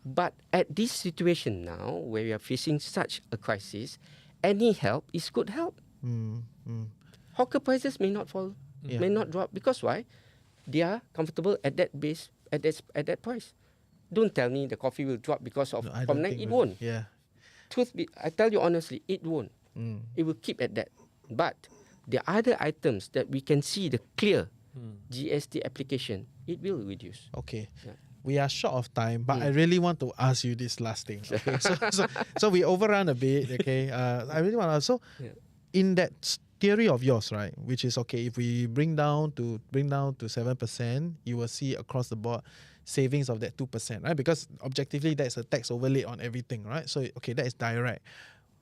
But at this situation now, where we are facing such a crisis, any help is good help. Hawker prices may not fall, may not drop. Because why? They are comfortable at that base, at that price. Don't tell me the coffee will drop because of from night. It won't. Yeah. Truth be, I tell you honestly, it won't. It will keep at that. But the other items that we can see the clear GST application, it will reduce. Okay. Yeah. We are short of time, but I really want to ask you this last thing. Okay? so we overrun a bit. Okay. I really want to ask. So, in that theory of yours, right, which is okay, if we bring down to 7%, you will see across the board savings of that 2%, right? Because objectively, that's a tax overlay on everything, right? So, okay, that is direct.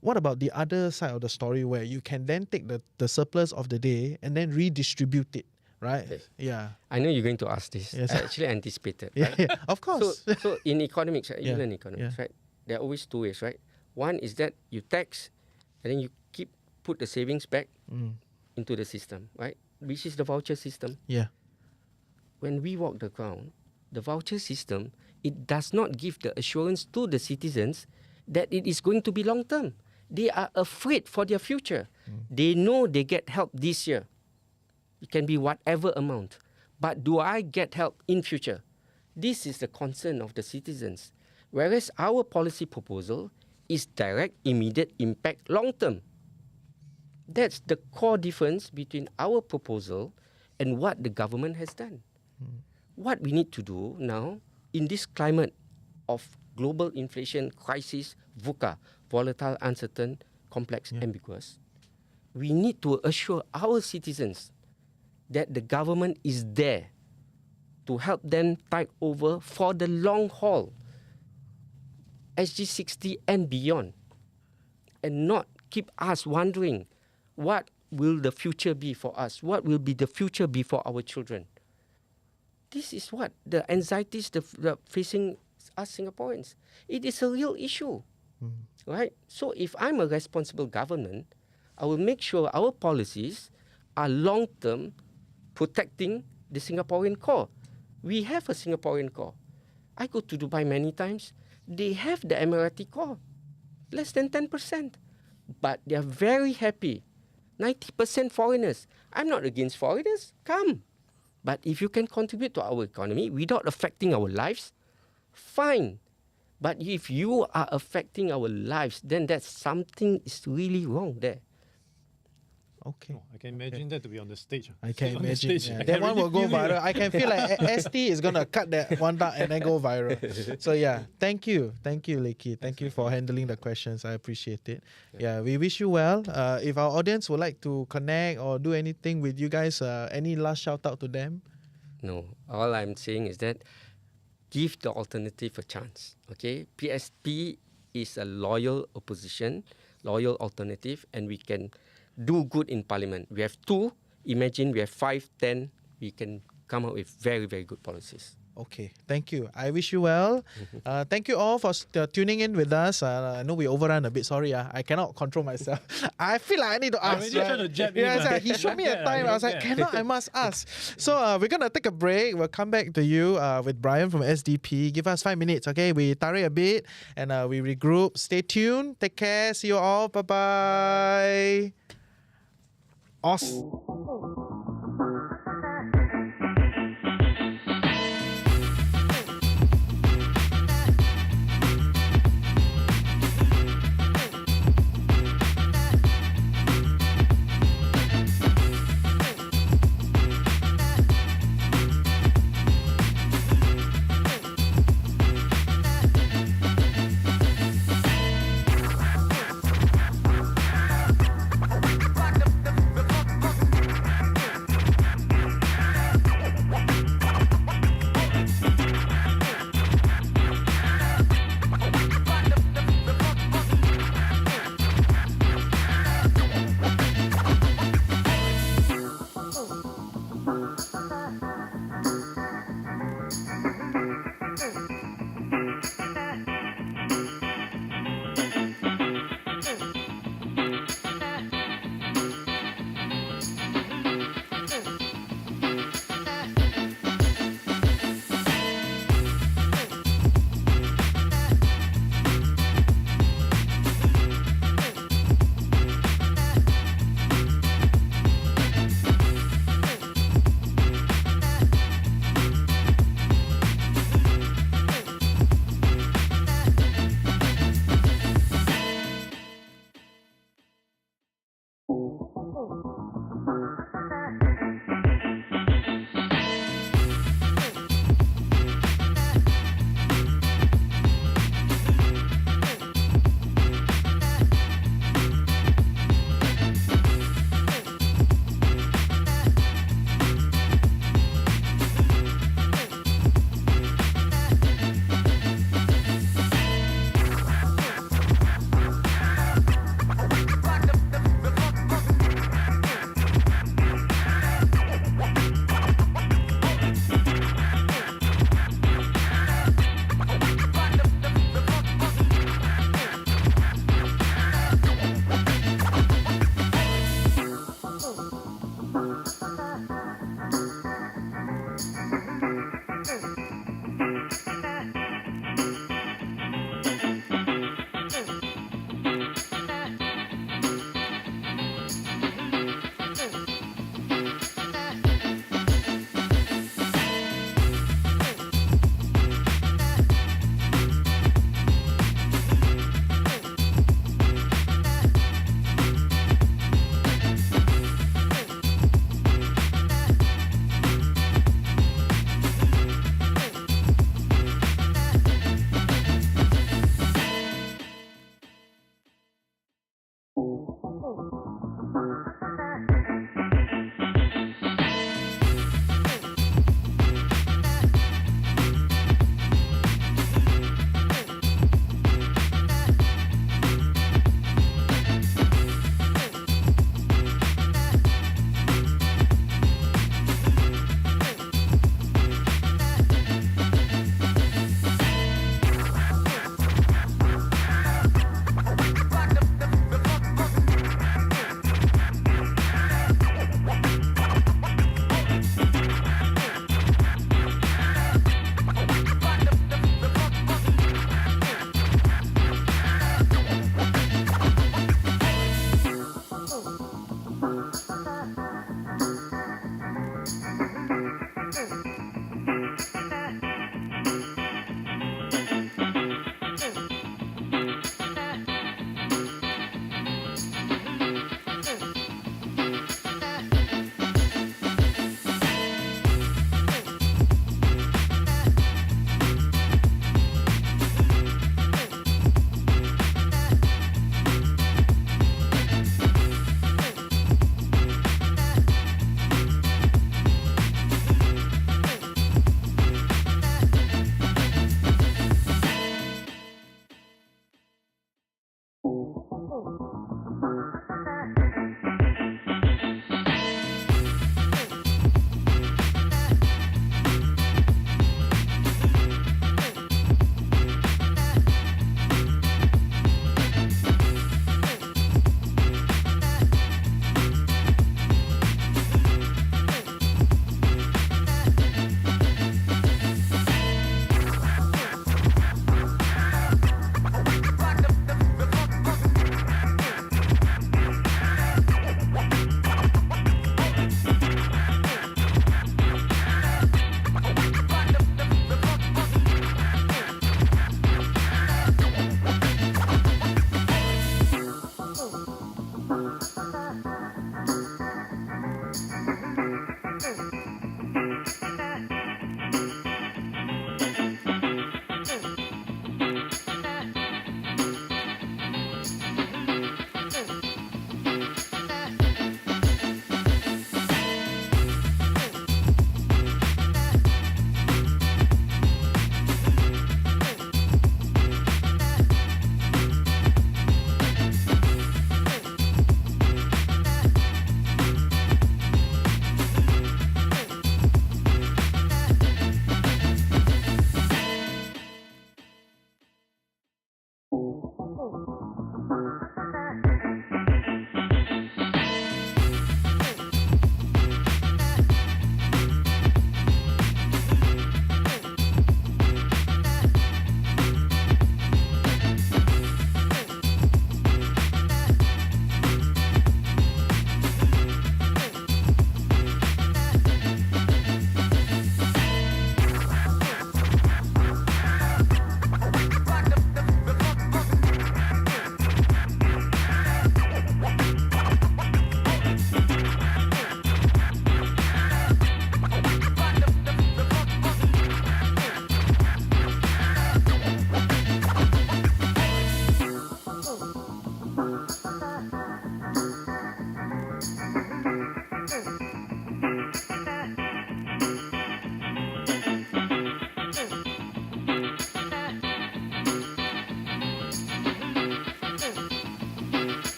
What about the other side of the story where you can then take the surplus of the day and then redistribute it, right? Okay. Yeah. I know you're going to ask this. Yes. I actually anticipated. Right? Yeah, of course. So in economics, right, you learn economics, right? There are always two ways, right? One is that you tax and then you put the savings back into the system, right? Which is the voucher system. Yeah. When we walk the ground, the voucher system, it does not give the assurance to the citizens that it is going to be long term. They are afraid for their future. They know they get help this year. It can be whatever amount. But do I get help in future? This is the concern of the citizens. Whereas our policy proposal is direct, immediate impact, long term. That's the core difference between our proposal and what the government has done. What we need to do now in this climate of global inflation, crisis, VUCA, volatile, uncertain, complex, ambiguous, we need to assure our citizens that the government is there to help them tide over for the long haul, SG60 and beyond, and not keep us wondering what will the future be for us, what will be the future be for our children. This is what the anxieties facing us Singaporeans. It is a real issue, right? So if I'm a responsible government, I will make sure our policies are long-term, protecting the Singaporean core. We have a Singaporean core. I go to Dubai many times. They have the Emirati core, less than 10%. But they are very happy. 90% foreigners. I'm not against foreigners. Come. But if you can contribute to our economy without affecting our lives, fine. But if you are affecting our lives, then that's something is really wrong there. Okay. I can imagine that to be on the stage. I can imagine. Yeah. That one will go viral. I can feel like ST is going to cut that one down and then go viral. So yeah, thank you. Thank you, Leki. Thank you for handling the questions. I appreciate it. Yeah, we wish you well. If our audience would like to connect or do anything with you guys, any last shout out to them? No. All I'm saying is that give the alternative a chance. Okay? PSP is a loyal opposition, loyal alternative, and we can do good in Parliament. We have 2. Imagine we have 5, 10. We can come up with very, very good policies. Okay, thank you. I wish you well. Thank you all for tuning in with us. I know we overrun a bit. Sorry, I cannot control myself. I feel like I need to ask. He showed me a time. I was like, cannot, I must ask. So we're going to take a break. We'll come back to you with Bryan from SDP. Give us 5 minutes, okay? We tarik a bit and we regroup. Stay tuned. Take care. See you all. Bye-bye. Awesome.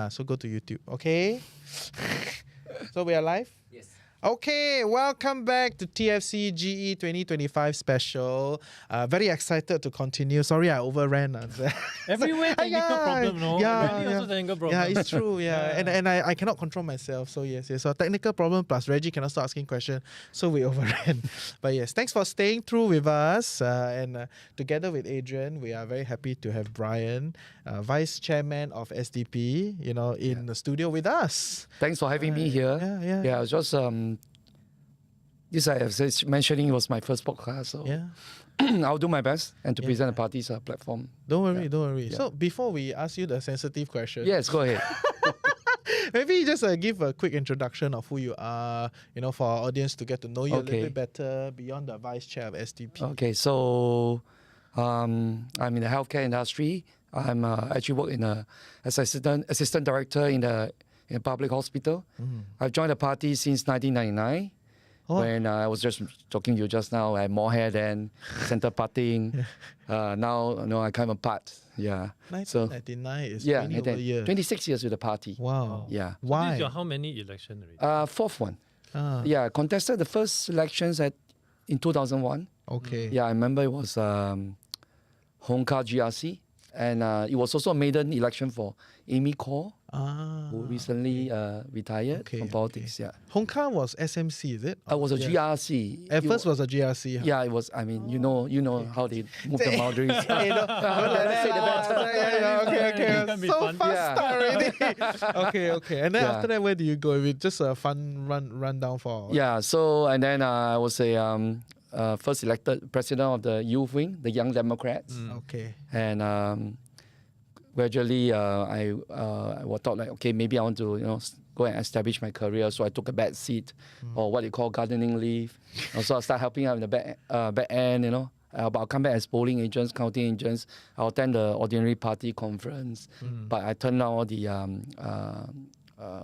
So go to YouTube. Okay. So we are live? Yes. Okay, welcome back to TFC GE2025 special. Very excited to continue. Sorry, I overran. Everywhere technical problem, no? Also technical problem. Yeah, it's true. And I cannot control myself. So yes. So technical problem plus Reggie cannot start asking questions. So we overran. But yes, thanks for staying through with us. And together with Adrian, we are very happy to have Bryan, Vice Chairman of SDP, in the studio with us. Thanks for having me here. Yeah, I was just this I have said, mentioning it was my first podcast, so I'll do my best and to present the party's platform. Don't worry. Yeah. So before we ask you the sensitive question, yes, go ahead. Maybe just give a quick introduction of who you are, for our audience to get to know you a little bit better beyond the Vice Chair of SDP. Okay, so I'm in the healthcare industry. I'm actually work as assistant director in a public hospital. I've joined the party since 1999. When I was just talking to you just now, I had more hair than center parting. Now, I come apart. Yeah. 1999 is 20 over years. 26 years with the party. Wow. Yeah. Why? So this is your how many election already? Fourth one. Yeah, contested the first elections in 2001. Okay. Yeah, I remember it was Heng GRC. And it was also a maiden election for Amy Kaur, who recently retired from politics. Yeah, Hong Kong was SMC, is it? It was a GRC. At first was a GRC. Huh? Yeah, it was. I mean, you know how they move the boundaries. Okay. So fast start already. Okay. And then after that, where do you go? With just a fun rundown for? Yeah. So and then I was a first elected president of the youth wing, the Young Democrats. Okay. And gradually, I thought like, okay, maybe I want to, go and establish my career. So I took a back seat, or what they call gardening leave. Also, I started helping out in the back end, But I'll come back as polling agents, counting agents. I'll attend the ordinary party conference. But I turned down all the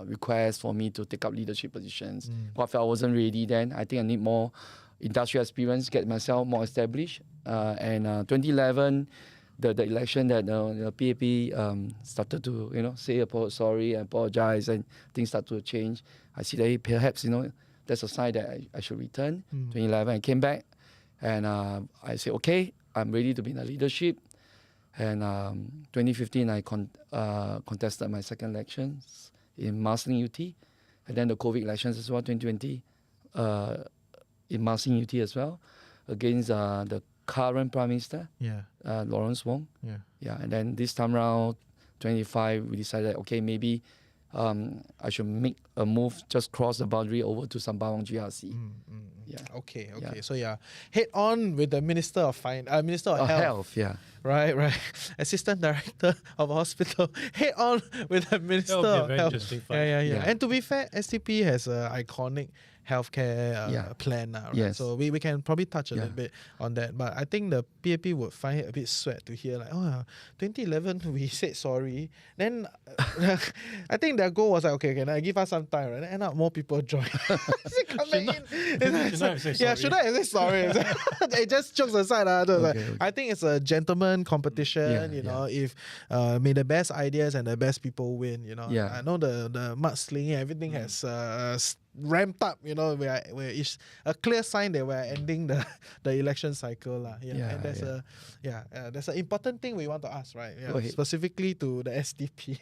requests for me to take up leadership positions. I felt I wasn't ready then. I think I need more industrial experience, get myself more established. And 2011, the election that the PAP started to say sorry and apologize, and things start to change. I see that perhaps that's a sign that I should return. 2011, I came back, and I said, okay, I'm ready to be in the leadership. And 2015, I contested my second elections in Marsiling UT, and then the COVID elections as well, 2020. In Marsiling UT as well, against the current Prime Minister, Lawrence Wong. And then this time around, 25, we decided, okay, maybe I should make a move, just cross the boundary over to Sembawang GRC. Okay. So head on with the Minister of Minister of Health. Right. Assistant Director of a hospital. Head on with the Minister of Health. And to be fair, SDP has an iconic healthcare plan now, right? Yes. So we can probably touch a little bit on that. But I think the PAP would find it a bit sweat to hear 2011 we said sorry. Then I think their goal was like, okay, can I give us some time, right? And end up more people join. Should I have said sorry? It just jokes aside. I think it's a gentleman competition, if may the best ideas and the best people win, I know the mudslinging, everything has ramped up, where it's a clear sign that we're ending the election cycle. And there's an important thing we want to ask, right? Specifically to the SDP.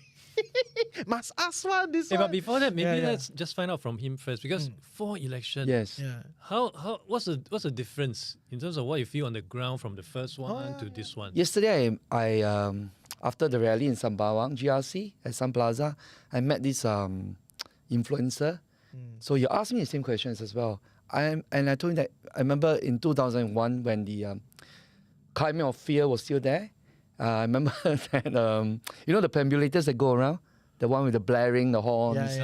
Must ask this one. But before that, maybe let's just find out from him first, because 4 elections. Yes. How what's the difference in terms of what you feel on the ground from the first one to this one? Yesterday, I after the rally in Sembawang GRC at Sun Plaza, I met this influencer. So you asked me the same questions as well. And I told him that I remember in 2001 when the climate of fear was still there. I remember that the perambulators that go around, the one with the blaring, the horns,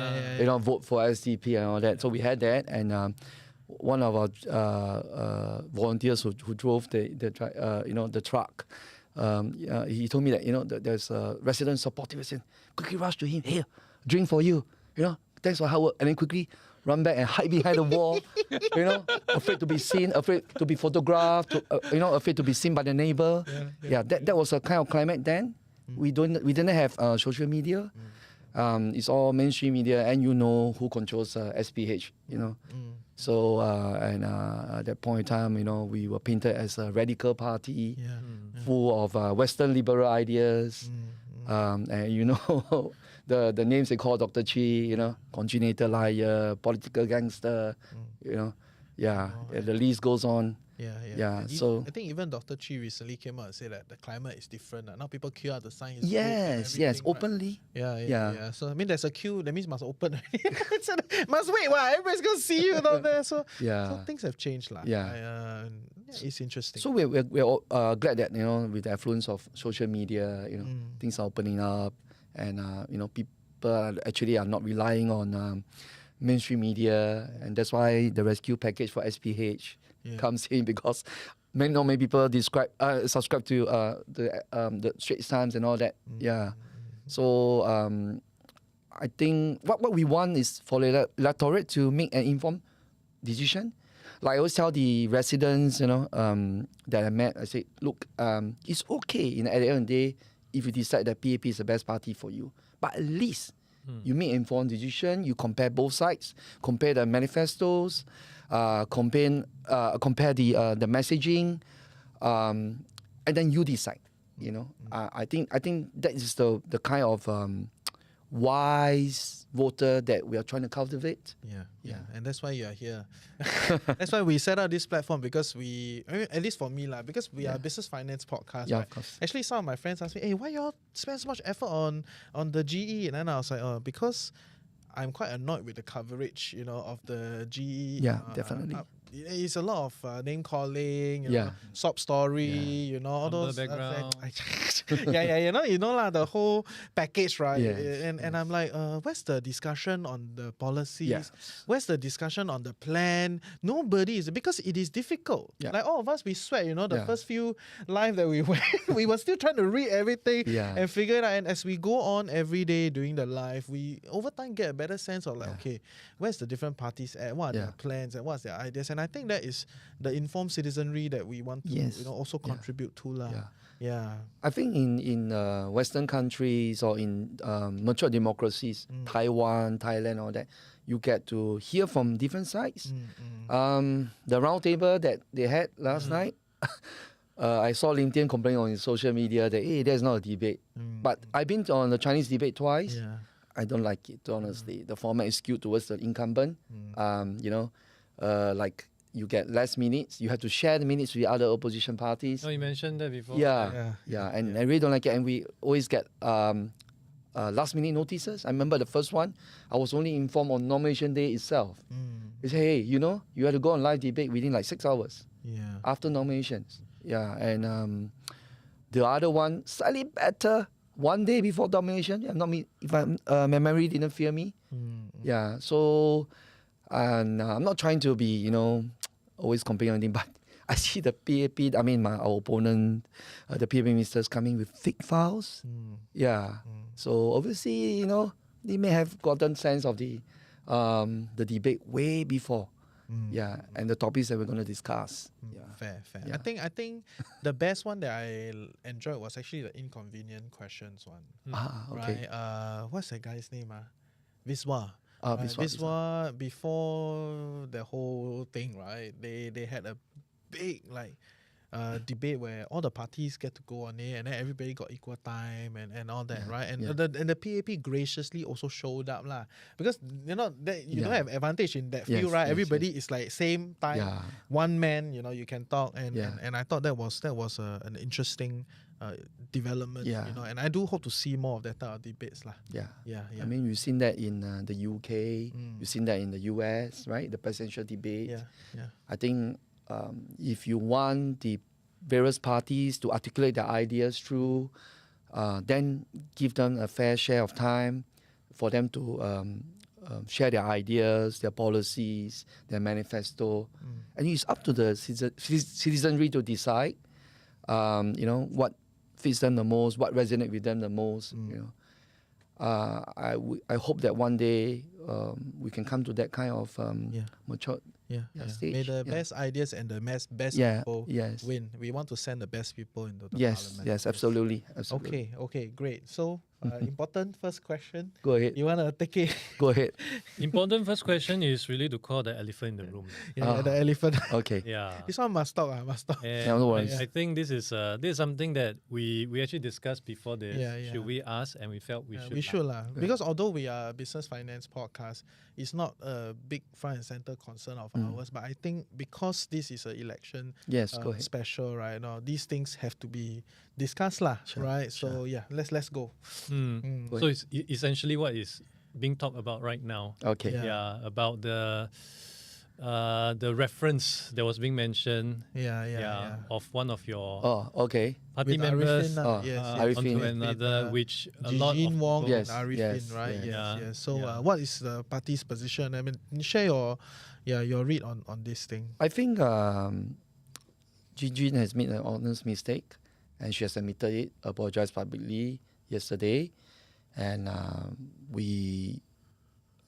vote for SDP and all that. So we had that, and one of our volunteers who drove the truck, he told me that there's a resident supportive. I said, quickly rush to him. Here, drink for you. Thanks for hard work. And then quickly run back and hide behind the wall. Afraid to be seen, afraid to be photographed. Afraid to be seen by the neighbor. That was a kind of climate then. We didn't have social media. it's all mainstream media, and you know who controls SPH, you know. So at that point in time, you know, we were painted as a radical party, full of Western liberal ideas, and you know, the names they call Dr. Chi, you know, congenital liar, political gangster, you know, the list goes on. So I think even Dr. Chi recently came out and said that the climate is different. Now people queue out the sign. Yes, openly. Yeah. So I mean, there's a queue. That means must open. So must wait. Wow, everybody's gonna see you down there. So things have changed, lah. It's interesting. So we're glad that, you know, with the affluence of social media, you know, things are opening up, and you know, people actually are not relying on mainstream media, and that's why the rescue package for SPH comes in, because not many people subscribe to the Straits Times and all that. So I think what we want is for the electorate to make an informed decision. Like I always tell the residents, you know, that I met, I say, look, it's okay, you know, at the end of the day, if you decide that PAP is the best party for you, but at least you make an informed decision. You compare both sides, compare the manifestos, compare the messaging, and then you decide. You know, I think that is the kind of wise voter that we are trying to cultivate. And that's why you are here. That's why we set up this platform, because at least for me lah, because we are a business finance podcast. Yeah, right? of course. Actually, some of my friends asked me, "Hey, why y'all spend so much effort on the GE?" And then I was like, "Oh, because I'm quite annoyed with the coverage, you know, of the GE." Yeah, definitely. It's a lot of name calling, you know, sob story, you know, all those background. you know lah, the whole package, right? And I'm like, where's the discussion on the policies? Where's the discussion on the plan? Nobody is, because it is difficult. Like all of us, we sweat, you know, the first few live that we went, we were still trying to read everything and figure it out. And as we go on every day doing the live, we over time get a better sense of like, okay, where's the different parties at? What are their plans and what's their ideas? And I think that is the informed citizenry that we want to, you know, also contribute to lah. I think in Western countries or in mature democracies, Taiwan, Thailand, all that, you get to hear from different sides. The round table that they had last night, I saw LinkedIn complaining on his social media that, hey, there's not a debate. But I've been on the Chinese debate twice. I don't like it, honestly. The format is skewed towards the incumbent. You know, like you get less minutes. You have to share the minutes with the other opposition parties. Oh, you mentioned that before. And I really don't like it. And we always get last minute notices. I remember the first one, I was only informed on nomination day itself. They say, hey, you know, you have to go on live debate within like 6 hours after nominations. And the other one, slightly better, 1 day before nomination. If my memory didn't fail me. So and I'm not trying to be, you know, always comparing anything, but I see the PAP, our opponent, the PAP ministers coming with thick files. So obviously, you know, they may have gotten sense of the debate way before. And the topics that we're going to discuss. Fair. I think the best one that I enjoyed was actually the inconvenient questions one. Okay. Right? What's that guy's name? Viswa. Viswa, before the whole thing, right? They had a big debate where all the parties get to go on it, and then everybody got equal time and all that, right? And the PAP graciously also showed up lah, because you know that you don't have advantage in that field, right? Everybody is like same time, one man, you know, you can talk, and I thought that was an interesting development, you know, and I do hope to see more of that type of debates lah. I mean, you've seen that in the UK, you've seen that in the US, right? The presidential debate. I think if you want the various parties to articulate their ideas through, then give them a fair share of time for them to share their ideas, their policies, their manifesto. And it's up to the citizenry to decide, you know, what fits them the most, what resonates with them the most. You know, I hope that one day we can come to that kind of mature stage. May the best ideas and the best people win. We want to send the best people into the parliament. Yes, absolutely. Okay, great. So important first question. Go ahead. You want to take it? Go ahead. Important first question is really to call the elephant in the room. The elephant. Okay. Yeah. This one must talk. Must talk. No worries. I think this is something that we actually discussed before this. Should we ask? And we felt we should. We should lah. Because although we are a business finance podcast, it's not a big front and center concern of ours. But I think because this is an election special, right? Now these things have to be discussed lah, right? So let's go. So it's essentially what is being talked about right now. Okay. Yeah, about the reference that was being mentioned. Of one of your party members onto another, which a lot of Wong people, and Arifin, right? Yes. So what is the party's position? I mean, share your read on this thing. I think Gigi has made an honest mistake, and she has admitted it, apologized publicly yesterday, and we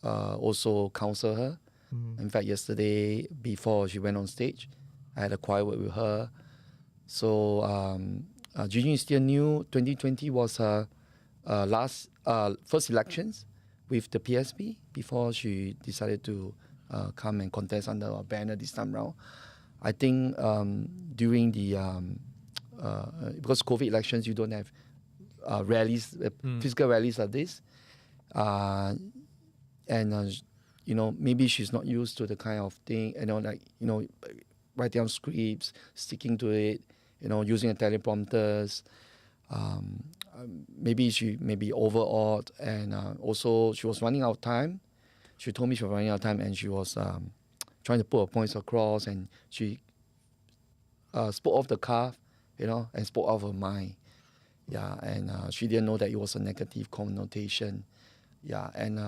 also counsel her. In fact, yesterday, before she went on stage, I had a quiet word with her. So Gigi is still new. 2020 was her first elections with the PSP before she decided to come and contest under our banner this time round. I think during the because COVID elections, you don't have rallies, physical rallies like this, and maybe she's not used to the kind of thing, writing down scripts, sticking to it, using the teleprompters. Maybe she may be overawed, and also she was running out of time. She told me she was running out of time, and she was trying to put her points across, and she spoke off the cuff, and spoke out of her mind. Yeah, and she didn't know that it was a negative connotation. Yeah, and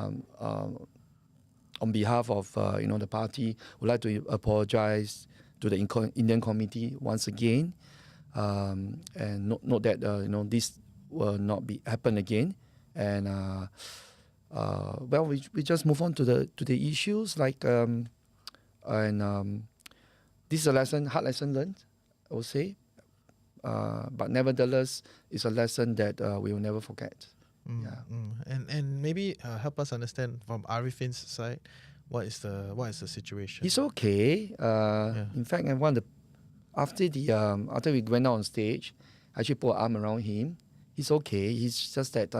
on behalf of the party, would like to apologize to the Indian committee once again, and note that this will not happen again. And we just move on to the issues like this is a hard lesson learned, I would say, but nevertheless, it's a lesson that we will never forget. And maybe help us understand from Arifin's side what is the situation. He's okay. In fact, after we went out on stage, I actually put an arm around him. He's okay. He's just that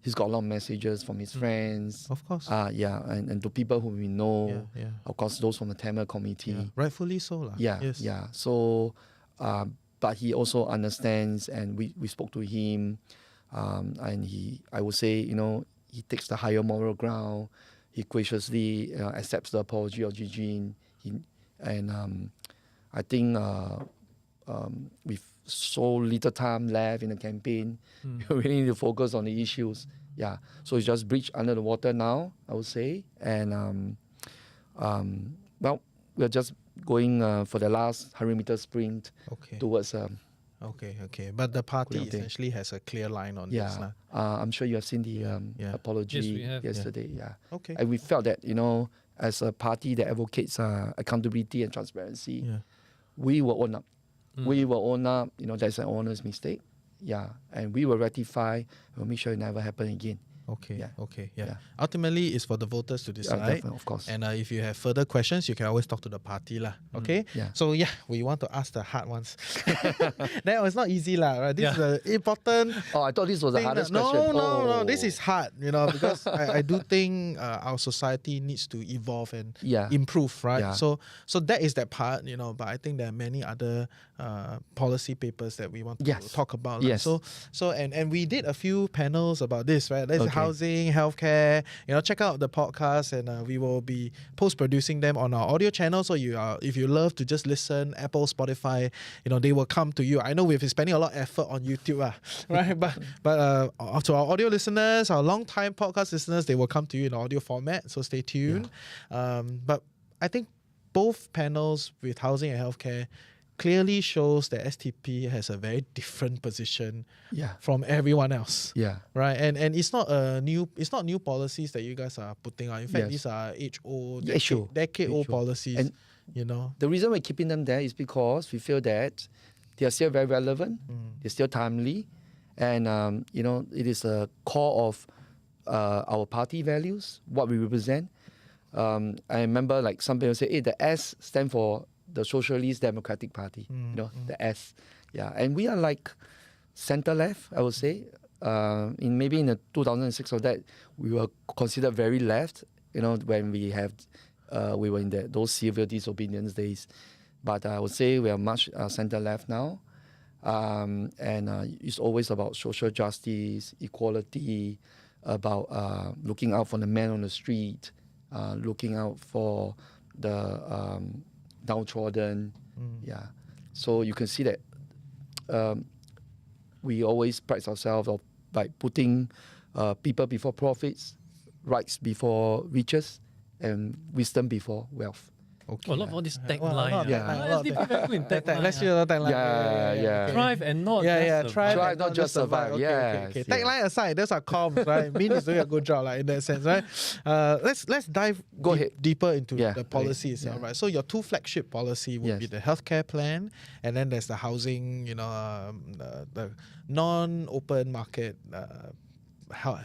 he's got a lot of messages from his friends. Of course. And to people who we know. Yeah. Of course, those from the Tamil committee. Yeah. Rightfully so lah. Yes. So, but he also understands, and we spoke to him. And I would say, he takes the higher moral ground. He graciously accepts the apology of Gigi. I think with so little time left in the campaign, we really need to focus on the issues. Yeah, so it's just bridge under the water now, I would say. And we're just going for the last 100-meter sprint towards. Okay. But the party essentially has a clear line on this. I'm sure you have seen the apology yesterday. Yeah. Okay. And we felt that, as a party that advocates accountability and transparency, we will own up. We will own up, that's an honest mistake. Yeah. And we will rectify, we'll make sure it never happen again. Okay. Ultimately, it's for the voters to decide. Of course. And if you have further questions, you can always talk to the party lah. Okay. So we want to ask the hard ones. That was not easy lah. Right? This is an important. Oh, I thought this was the hardest question. No. This is hard. Because I do think our society needs to evolve and improve. Right. Yeah. So that is that part. But I think there are many other policy papers that we want to talk about. Yes. So and we did a few panels about this. Right. There's housing, healthcare. Check out the podcast, and we will be post-producing them on our audio channel. So if you love to just listen, Apple, Spotify, they will come to you. I know we've been spending a lot of effort on YouTube, right? but to our audio listeners, our long-time podcast listeners, they will come to you in audio format. So stay tuned. But I think both panels with housing and healthcare clearly shows that STP has a very different position from everyone else. Yeah. Right. And it's not new policies that you guys are putting out. In fact, these are decade old policies. And the reason we're keeping them there is because we feel that they are still very relevant, they're still timely, And, you know, it is a core of our party values, what we represent. I remember like some people say, hey, the S stand for the Socialist Democratic Party, you know, the S. Yeah, and we are like center-left, I would say. Maybe in the 2006 of that, we were considered very left, you know, when we were in those civil disobedience days. But I would say we are much center-left now. And it's always about social justice, equality, about looking out for the man on the street, looking out for the downtrodden. Yeah. So you can see that we always pride ourselves by putting people before profits, rights before riches, and wisdom before wealth. Okay. I love all this tagline. SDP very good in tagline. Let's hear the tagline. Yeah. Thrive and not Thrive not just survive. Okay. Tagline aside, those are comms, right? Mean is doing a good job, like in that sense, right? Let's dive deeper into the policy itself, right? So your two flagship policy would be the healthcare plan, and then there's the housing, you know, the non-open market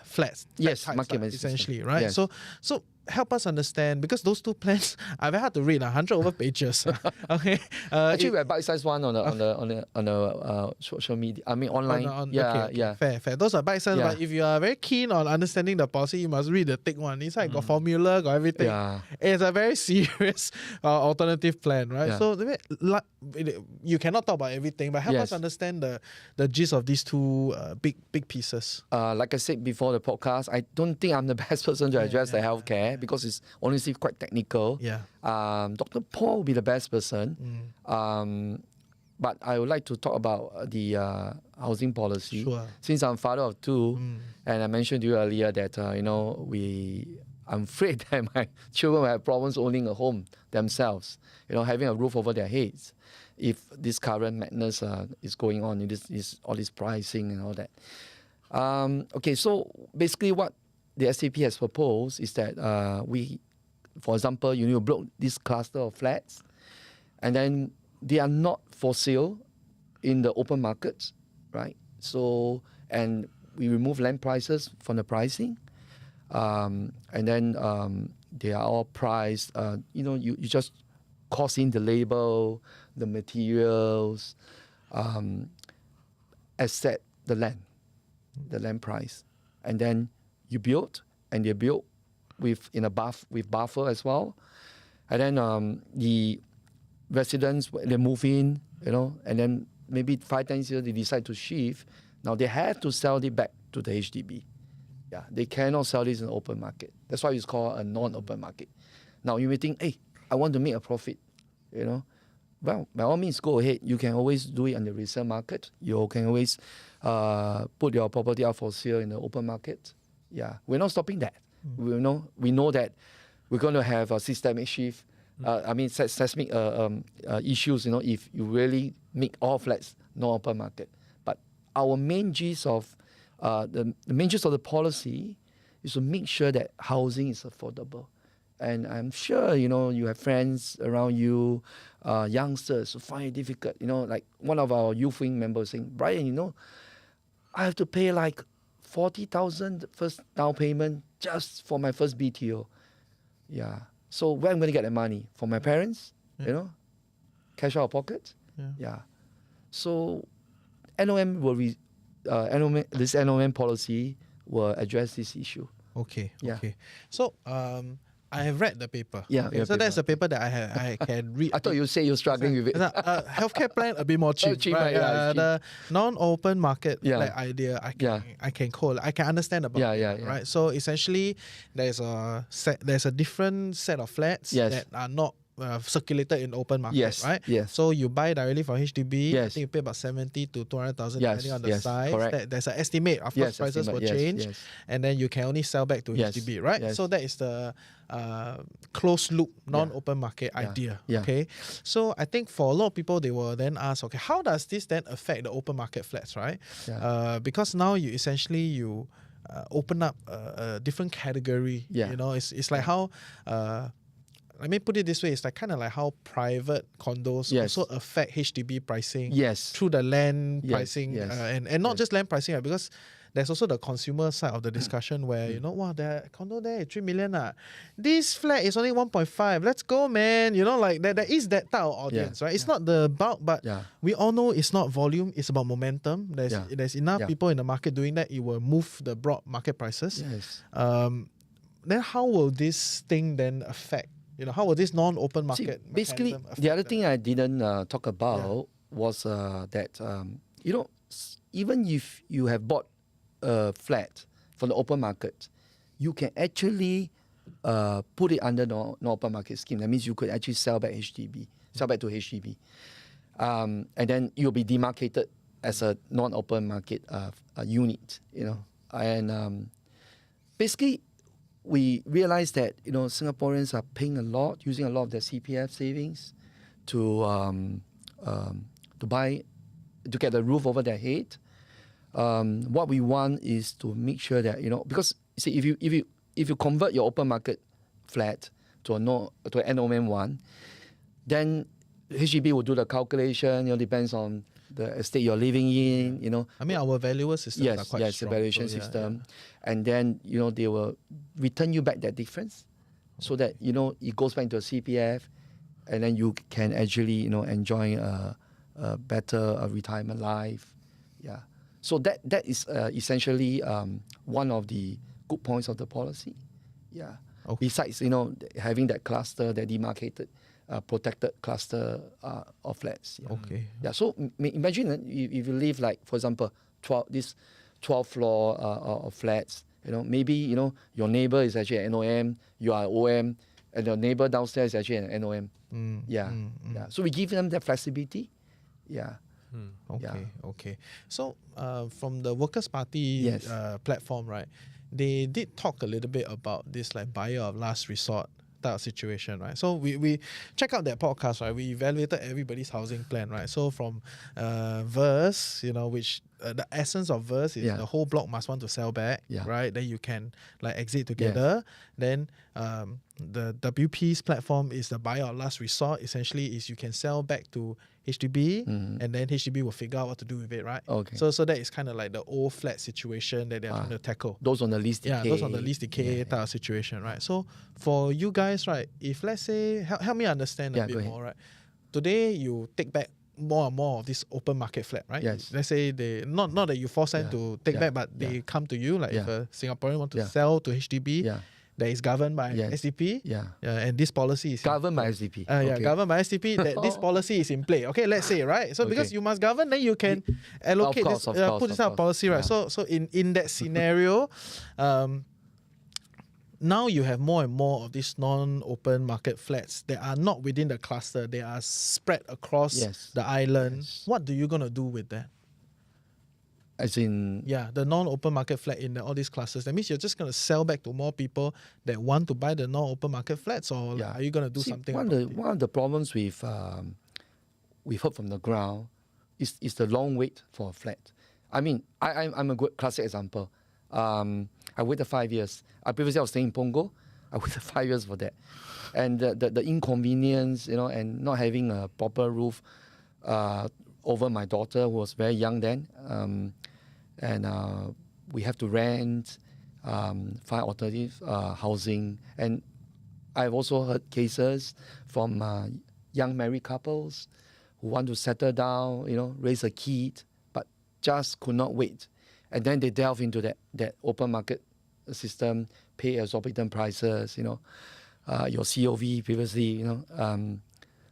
flats. Yes, market essentially, right? Yes. So help us understand, because those two plans are very hard to read, 100 over pages. Okay. Actually, we have bite-sized one on the social media. I mean, online. Fair. Those are bite-sized, but if you are very keen on understanding the policy, you must read the thick one. Inside got formula, got everything. Yeah. It's a very serious alternative plan, right? Yeah. So you cannot talk about everything, but help us understand the gist of these two big pieces. Like I said before the podcast, I don't think I'm the best person to address the healthcare, because it's honestly quite technical. Yeah. Dr. Paul will be the best person. But I would like to talk about the housing policy. Sure. Since I'm father of two, and I mentioned to you earlier that I'm afraid that my children will have problems owning a home themselves, you know, having a roof over their heads, if this current madness is going on, all this pricing and all that. Okay, so basically what the SDP has proposed is that for example, you build this cluster of flats, and then they are not for sale in the open markets, right? So, and we remove land prices from the pricing, and then they are all priced. You just cost in the label, the materials, except the land price, and then you build, and they build with buffer as well, and then the residents, they move in, you know, and then maybe 5 times a year they decide to shift. Now they have to sell it back to the HDB. Yeah, they cannot sell this in the open market. That's why it's called a non-open market. Now you may think, hey, I want to make a profit, you know. Well, by all means, go ahead. You can always do it on the resale market. You can always put your property out for sale in the open market. Yeah, we're not stopping that. We know that we're going to have a systemic shift. Seismic issues. You know, if you really make all flats non-open market. But our main gist of the main gist of the policy is to make sure that housing is affordable. And I'm sure, you know, you have friends around you, youngsters who find it difficult. You know, like one of our youth wing members saying, Bryan, you know, I have to pay like 40,000 first down payment just for my first BTO. Yeah. So where am I going to get the money? From my parents? You know? Cash out of pocket? Yeah. So NOM this NOM policy will address this issue. Okay. So I have read the paper. Yeah. Okay, so that's the paper that I can read. I thought you say you're struggling with it. Healthcare plan a bit more cheap. Right? The non-open market idea I can call. I can understand about. Right. So essentially, there's a different set of flats that are not circulated in open market, right? Yes. So you buy directly from HDB. Yes. I think you pay about 70 to 200,000 depending on the size. Correct. There's an estimate. Of course, prices will change, and then you can only sell back to HDB, right? Yes. So that is the closed loop, non-open market idea. Yeah. Okay. So I think for a lot of people, they will then ask, okay, how does this then affect the open market flats, right? Yeah. Because now you essentially open up a different category. Yeah. You know, it's like how let me put it this way, it's like kind of like how private condos also affect HDB pricing through the land pricing and not just land pricing, because there's also the consumer side of the discussion where, you know, wow, that condo there is 3 million. This flat is only 1.5. Let's go, man. You know, like there is that type of audience, right? It's not the bulk, but we all know it's not volume, it's about momentum. There's enough people in the market doing that, it will move the broad market prices. Then how will this thing then affect? You know, how will this non-open market basically the other thing I didn't talk about was that you know, even if you have bought a flat from the open market, you can actually put it under non-open market scheme. That means you could actually sell back to HDB, and then you'll be demarcated as a non-open market unit. You know, and basically we realized that, you know, Singaporeans are paying a lot, using a lot of their CPF savings to buy, to get a roof over their head. What we want is to make sure that, you know, because see, if you convert your open market flat to an NOM one, then HDB will do the calculation. You know, depends on the estate you're living in. You know, I mean, our valuer systems are quite strong. Valuation system, and then, you know, they will return you back that difference, so that, you know, it goes back into a CPF, and then you can actually, you know, enjoy a better retirement life. Yeah. So that is essentially one of the good points of the policy. Yeah. Okay. Besides, you know, having that cluster, that demarcated, protected cluster of flats. Yeah. Okay. Yeah. So imagine if you live, like, for example, 12 floor of flats. You know, maybe, you know, your neighbor is actually an NOM, you are OM, and your neighbor downstairs is actually an NOM. Yeah. So we give them that flexibility. Yeah. Okay. So from the Workers' Party platform, right, they did talk a little bit about this, like, buyer of last resort type of situation, right? So we check out that podcast, right? We evaluated everybody's housing plan, right? So from Verse, you know, which the essence of Verse is the whole block must want to sell back, right? Then you can, like, exit together. Then the WP's platform is the buyer of last resort. Essentially, is you can sell back to HDB, and then HDB will figure out what to do with it, right? Okay. So that is kind of like the old flat situation that they're trying to tackle. Those on the lease decay. Yeah, those on the lease decay type of situation, right? So for you guys, right, if let's say, help me understand a bit more, right? Today you take back more and more of this open market flat, right? Yes. Let's say they not that you force them to take back, but they come to you, like if a Singaporean want to sell to HDB. That is governed by SDP, and this policy is governed by SDP. Governed by SDP. That this policy is in play. Okay, let's say, right. So because you must govern, then you can allocate put this out policy, right. So in that scenario, now you have more and more of these non-open market flats that are not within the cluster. They are spread across the island. What are you gonna do with that? As in... Yeah, the non-open market flat in all these clusters. That means you're just going to sell back to more people that want to buy the non-open market flats, or like, are you going to do something about it? One of the problems we've heard from the ground is the long wait for a flat. I mean, I'm a good classic example. I waited 5 years. Previously I was staying in Punggol. I waited 5 years for that. And the inconvenience, you know, and not having a proper roof over my daughter, who was very young then. And we have to rent, find alternative housing. And I've also heard cases from young married couples who want to settle down, you know, raise a kid, but just could not wait. And then they delve into that open market system, pay exorbitant prices, you know, your COV previously, you know.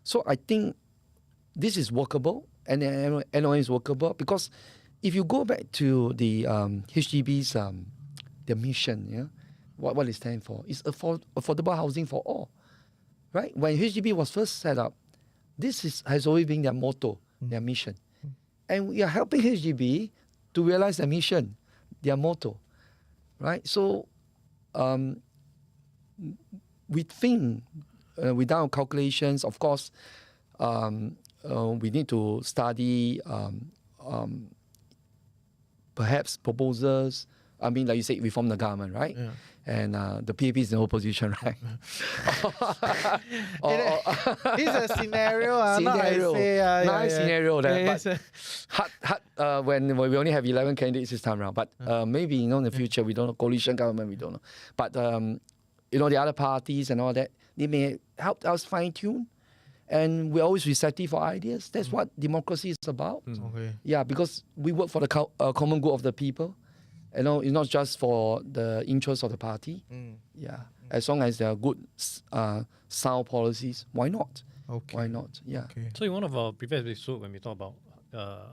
So I think this is workable, and the NOM is workable, because if you go back to the HDB's their mission, you know, what it stands for is affordable housing for all, right? When HDB was first set up, this has always been their motto, their mission, and we are helping HDB to realize their mission, their motto, right? So we think, with our calculations, of course, we need to study perhaps proposals I mean, like you said, we form the government, right? Yeah. And the PAP is in opposition, right? It's a scenario. Scenario that hard, when we only have 11 candidates this time around. But maybe, in the future, we don't know. Coalition government, we don't know. But, the other parties and all that, they may help us fine-tune. And we're always receptive for ideas. That's what democracy is about. Okay. Yeah, because we work for the common good of the people. It's not just for the interests of the party. Yeah, as long as there are good, sound policies, why not? Okay. Why not? Yeah. Okay. So in one of our previous episodes, when we talk about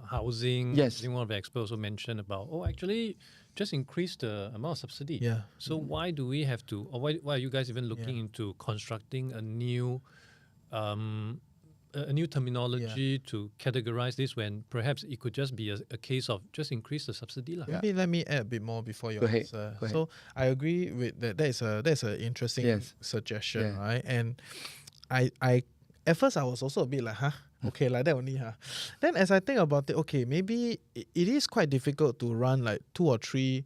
housing, yes, I think one of the experts also mentioned about, actually, just increase the amount of subsidy. Yeah. So why do we have to, or why are you guys even looking into constructing a new terminology to categorize this when perhaps it could just be a case of just increase the subsidy? Maybe let me add a bit more before your answer. So I agree with that. That's an interesting suggestion, right? And I at first I was also a bit like, okay, like that only, Then as I think about it, okay, maybe it is quite difficult to run like 2 or 3,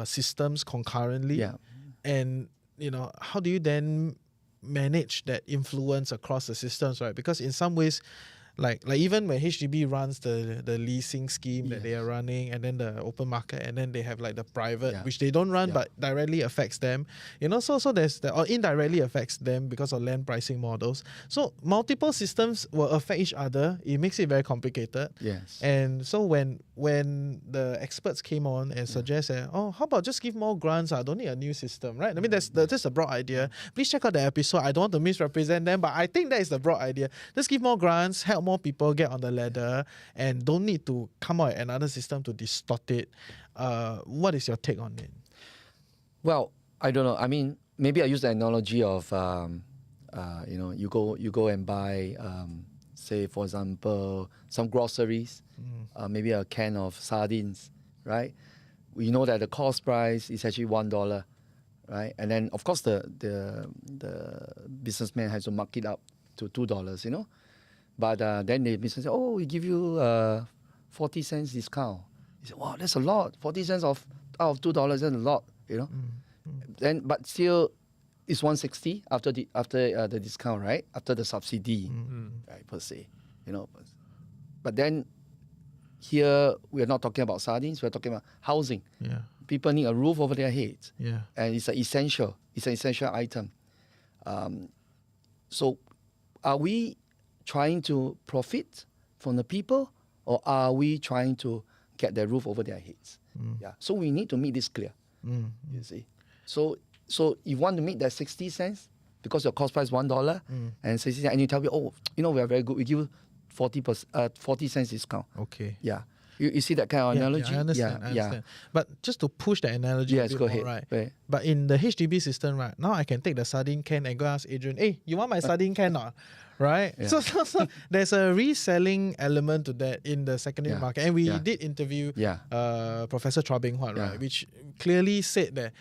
systems concurrently. Yeah. And, how do you then manage that influence across the systems, right? Because in some ways, like even when HDB runs the leasing scheme that they are running, and then the open market, and then they have like the private, which they don't run but directly affects them, so there's or indirectly affects them because of land pricing models. So multiple systems will affect each other. It makes it very complicated. Yes. And so when the experts came on and suggested, how about just give more grants? I don't need a new system, right? I mean, that's a broad idea. Please check out the episode. I don't want to misrepresent them, but I think that is the broad idea. Just give more grants, help more people get on the ladder, and don't need to come out with another system to distort it. What is your take on it? Well, I don't know. I mean, maybe I use the analogy of, you go and buy, say, for example, some groceries, maybe a can of sardines, right? We know that the cost price is actually $1, right? And then, of course, the businessman has to mark it up to $2, But then the business says, we give you 40 cents discount. You say, wow, that's a lot. 40 cents out of $2, that's a lot, Then, but still, it's 160 after the discount, right? After the subsidy, right, per se, But then, here we are not talking about sardines. We are talking about housing. Yeah. People need a roof over their heads. Yeah. And it's an essential item. So, are we trying to profit from the people, or are we trying to get their roof over their heads? Yeah. So we need to make this clear. You see. So you want to make that 60 cents because your cost price $1 and 60 cents, and you tell me, we are very good. We give you 40 cents discount. Okay. Yeah. You see that kind of analogy? I understand. But just to push the analogy a bit go more, ahead. right? But in the HDB system, right, now I can take the sardine can and go ask Adrian, hey, you want my sardine can or not? Right? Yeah. So there's a reselling element to that in the secondary market. And we did interview Professor Chua Beng Huat, right, which clearly said that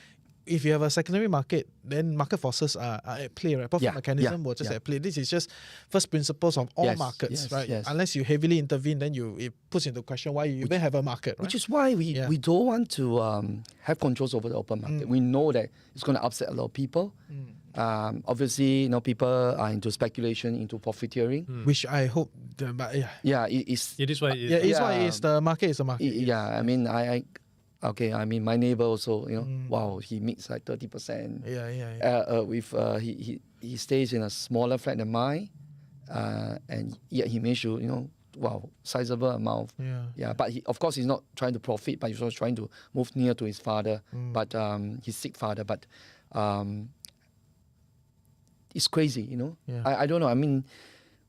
if you have a secondary market, then market forces are at play, right? Profit mechanism will just at play. This is just first principles of all markets, right? Yes. Unless you heavily intervene, then it puts into question why you even have a market, right? Which is why we don't want to have controls over the open market. We know that it's going to upset a lot of people. Obviously, people are into speculation, into profiteering. Which I hope, but it is why it is. It's why it is. The market is a market. I mean, I mean, my neighbor also, wow, he makes like 30%. He stays in a smaller flat than mine, and yet he makes you, wow, sizable amount. But of course, he's not trying to profit, but he's also trying to move near to his father, but his sick father. But it's crazy, I don't know. I mean,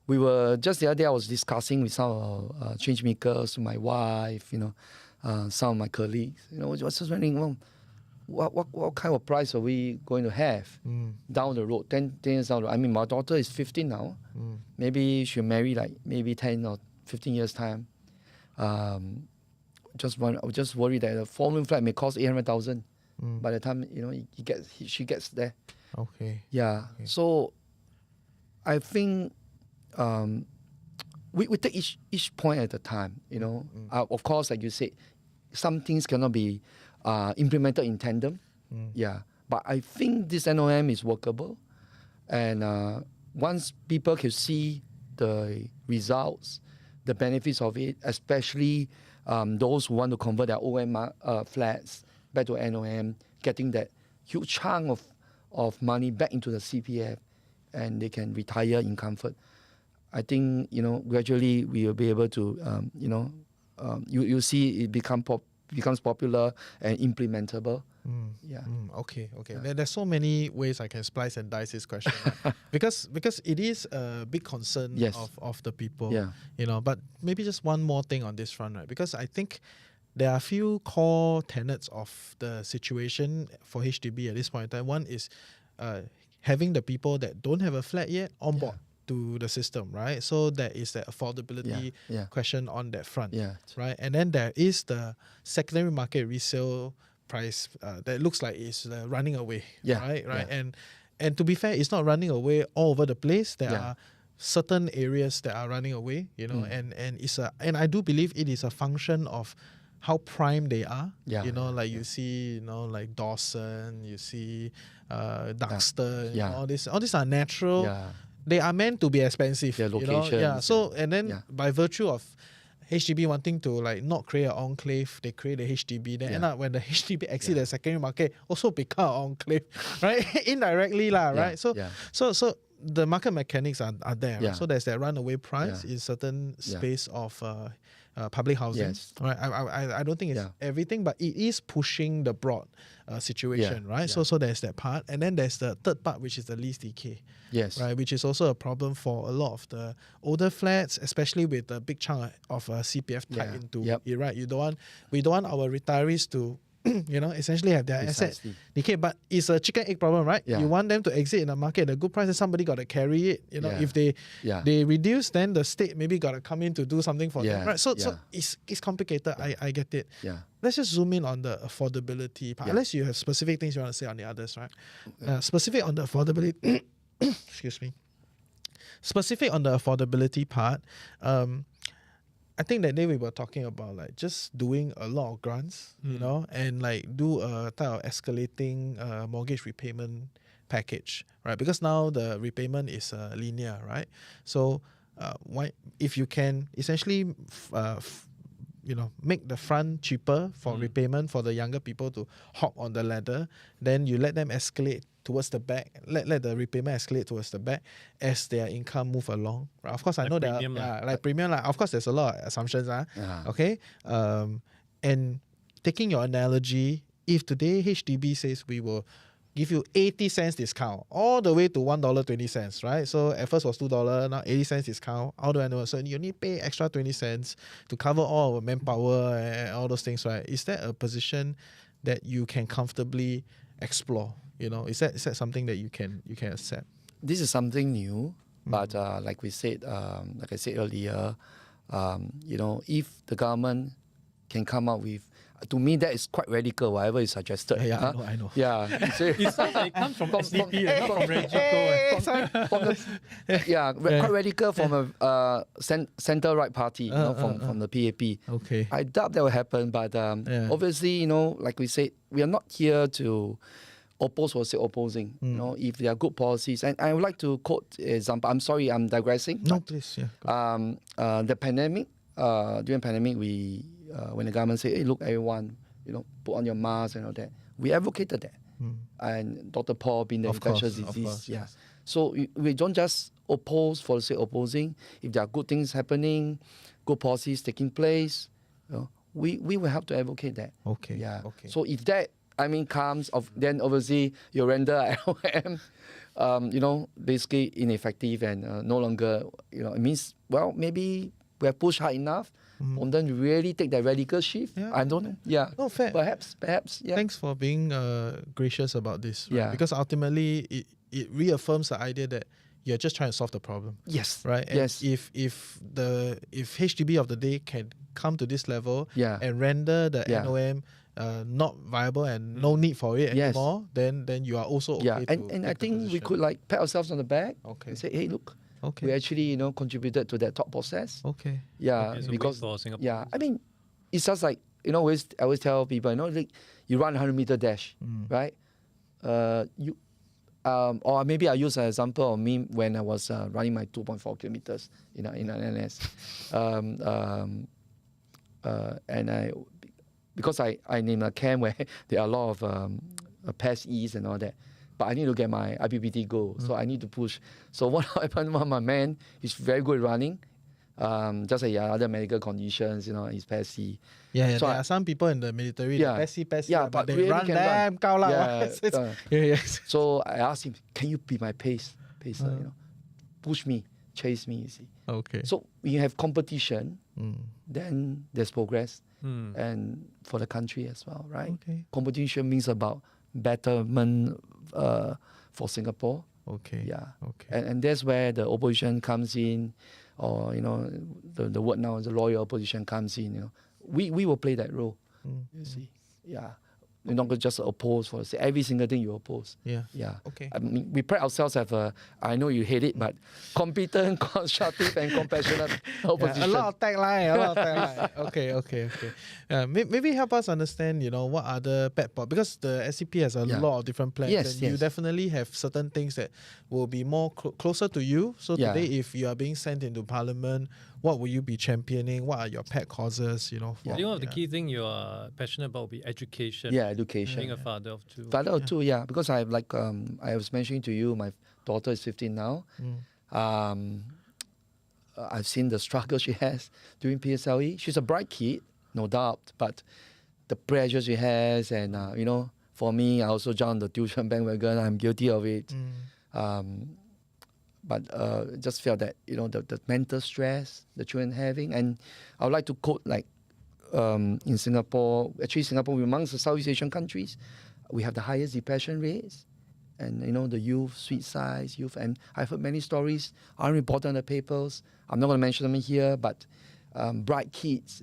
we were just the other day. I was discussing with some of change makers, my wife, some of my colleagues, I was just wondering, what kind of price are we going to have down the road, 10 years down the road? I mean, my daughter is 15 now. Maybe she'll marry like maybe 10 or 15 years time. Just worry that a 4-room flat may cost 800,000 by the time she gets there. Okay. Yeah. Okay. So I think we take each point at a time. Of course, like you said, some things cannot be implemented in tandem. Yeah, but I think this NOM is workable, and once people can see the results, the benefits of it, especially those who want to convert their OM flats back to NOM, getting that huge chunk of money back into the CPF, and they can retire in comfort. I think, gradually we will be able to, you see it becomes popular and implementable. Yeah. Okay. Yeah. There's so many ways I can splice and dice this question, right? because it is a big concern of the people. Yeah. But maybe just one more thing on this front, right? Because I think there are a few core tenets of the situation for HDB at this point in time. One is having the people that don't have a flat yet on board to the system, right? So there is the affordability question on that front, right? And then there is the secondary market resale price that looks like it's running away, right? Yeah. And to be fair, it's not running away all over the place. There are certain areas that are running away, and I do believe it is a function of how prime they are. You see, like Dawson, you see Duxton, all these are natural. Yeah. They are meant to be expensive. Their locations. So and then by virtue of HDB wanting to not create an enclave, they create a HDB. Then end up when the HDB exit the secondary market, also become an enclave, right? Indirectly, right? So the market mechanics are there. Yeah. Right? So there's that runaway price in certain space of public housing. Right? I don't think it's everything, but it is pushing the broad situation, right? So there's that part, and then there's the third part, which is the lease decay. Right, which is also a problem for a lot of the older flats, especially with a big chunk of CPF tied into it. Right, we don't want our retirees to, essentially have their assets decay. But it's a chicken egg problem, right? You want them to exit in the market at a good price, and somebody got to carry it. If they reduce, then the state maybe got to come in to do something for them, right? So it's complicated. I get it. Let's just zoom in on the affordability part. Unless you have specific things you want to say on the others, right? Specific on the affordability. Excuse me. Specific on the affordability part, I think that day we were talking about just doing a lot of grants, and do a type of escalating mortgage repayment package, right? Because now the repayment is linear, right? So if you can essentially make the front cheaper for repayment for the younger people to hop on the ladder, then you let them escalate towards the back, let the repayment escalate towards the back as their income move along. Right? Of course, I know that premium. Of course, there's a lot of assumptions. Okay. And taking your analogy, if today HDB says we will give you 80 cents discount all the way to $1.20, right? So at first was $2, now 80 cents discount. How do I know? So you need to pay extra 20 cents to cover all our manpower and all those things, right? Is that a position that you can comfortably explore? Is that something that you can accept? This is something new, but like I said earlier, if the government can come up with, to me that is quite radical, whatever is suggested. I know. Yeah, it sounds like it comes from SDP, not from Radical. Quite radical from a center-right party, from the PAP. Okay. I doubt that will happen, but obviously, like we said, we are not here to oppose for say opposing. If there are good policies, and I would like to quote example. I'm sorry, I'm digressing. No, please. The pandemic. During pandemic, we when the government said, "Hey, look, everyone, put on your mask and all that," we advocated that. And Dr. Paul being the infectious disease, So we don't just oppose for the sake of opposing. If there are good things happening, good policies taking place, we will have to advocate that. Okay. Okay. So if that comes of, then obviously you render LOM, basically ineffective and no longer, it means, well, maybe we have pushed hard enough. And then really take that radical shift. I don't know. Yeah. No, fair. Perhaps. Yeah. Thanks for being gracious about this. Right? Because ultimately it reaffirms the idea that you're just trying to solve the problem. Yes. Right. And if HDB of the day can come to this level and render the NOM not viable and no need for it anymore, then you are also okay. And I think we could pat ourselves on the back and say, hey, look. We actually, contributed to that thought process. Okay. Yeah, okay, so because for Singapore. Yeah, it's just like I always tell people, like you run 100-meter dash, right? Or maybe I use an example of me when I was running my 2.4 kilometers in NS. And because I name a camp where there are a lot of PSEs and all that, but I need to get my IPPT goal, so I need to push. So what happened? My man is very good at running. Just like other medical conditions, he's PSE. Yeah, so there are some people in the military, PSE, but they really run damn cao la. So I asked him, can you be my pacer, push me, chase me, you see. Okay. So when you have competition, then there's progress, and for the country as well, right? Okay. Competition means about betterment for Singapore. Okay. Yeah. Okay. And that's where the opposition comes in, or the word now is the loyal opposition comes in. We will play that role. You see. Yeah. We're not going to just oppose for every single thing you oppose. Yeah. Yeah. Okay. I mean, we pride ourselves as I know you hate it, but competent, constructive, and compassionate opposition. A lot of tagline. Okay. Maybe help us understand, what other pet pot, because the SDP has a lot of different plans. Yes, and you definitely have certain things that will be more closer to you. So today, if you are being sent into Parliament, what will you be championing? What are your pet causes? I think one of the key things you are passionate about will be education. Yeah, education. Being a father of two. Father of two, because I was mentioning to you, my daughter is 15 now. I've seen the struggle she has during PSLE. She's a bright kid, no doubt, but the pressure she has, and for me, I also jumped the tuition bandwagon. I'm guilty of it. But just felt that the mental stress the children having, and I would like to quote like in Singapore. Actually, Singapore, amongst the Southeast Asian countries, we have the highest depression rates, and the youth suicide, and I've heard many stories aren't reported in the papers. I'm not going to mention them here, but bright kids,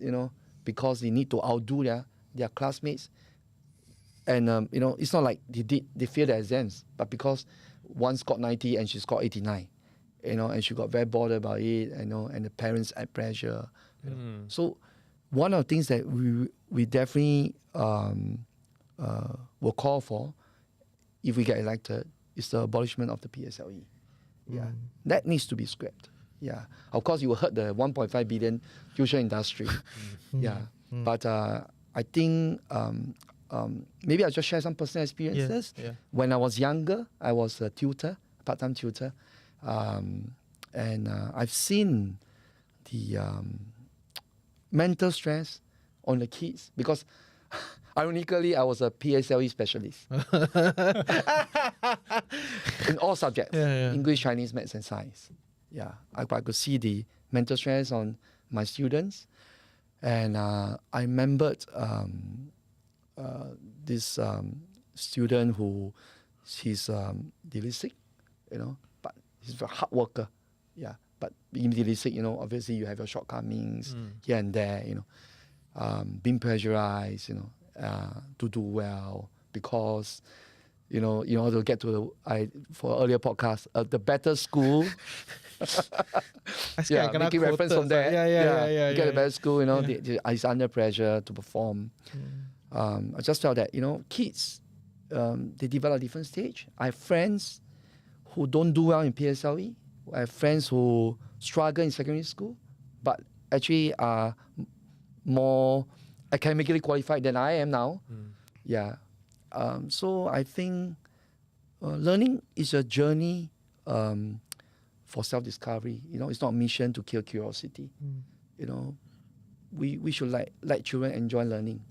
because they need to outdo their classmates, and it's not like they failed the exams, but because one scored 90 and she scored 89. And she got very bothered about it, and the parents add pressure. So one of the things that we definitely will call for if we get elected is the abolishment of the PSLE. Yeah, that needs to be scrapped. Yeah, of course you will hurt the 1.5 billion tuition industry. But I think maybe I'll just share some personal experiences. When I was younger, I was a tutor, part-time tutor. And I've seen the mental stress on the kids because, ironically, I was a PSLE specialist in all subjects, English, Chinese, Maths, and Science. Yeah, I could see the mental stress on my students, and I remembered this student who he's dyslexic, but he's a hard worker, but being dyslexic, obviously you have your shortcomings here and there, being pressurized, to do well because, in order to get to for earlier podcast, the better school. Making reference from there. Get a better school, he's under pressure to perform. I just felt that, kids, they develop at a different stage. I have friends who don't do well in PSLE. I have friends who struggle in secondary school, but actually are more academically qualified than I am now. So I think learning is a journey for self-discovery. It's not a mission to kill curiosity. We should let children enjoy learning.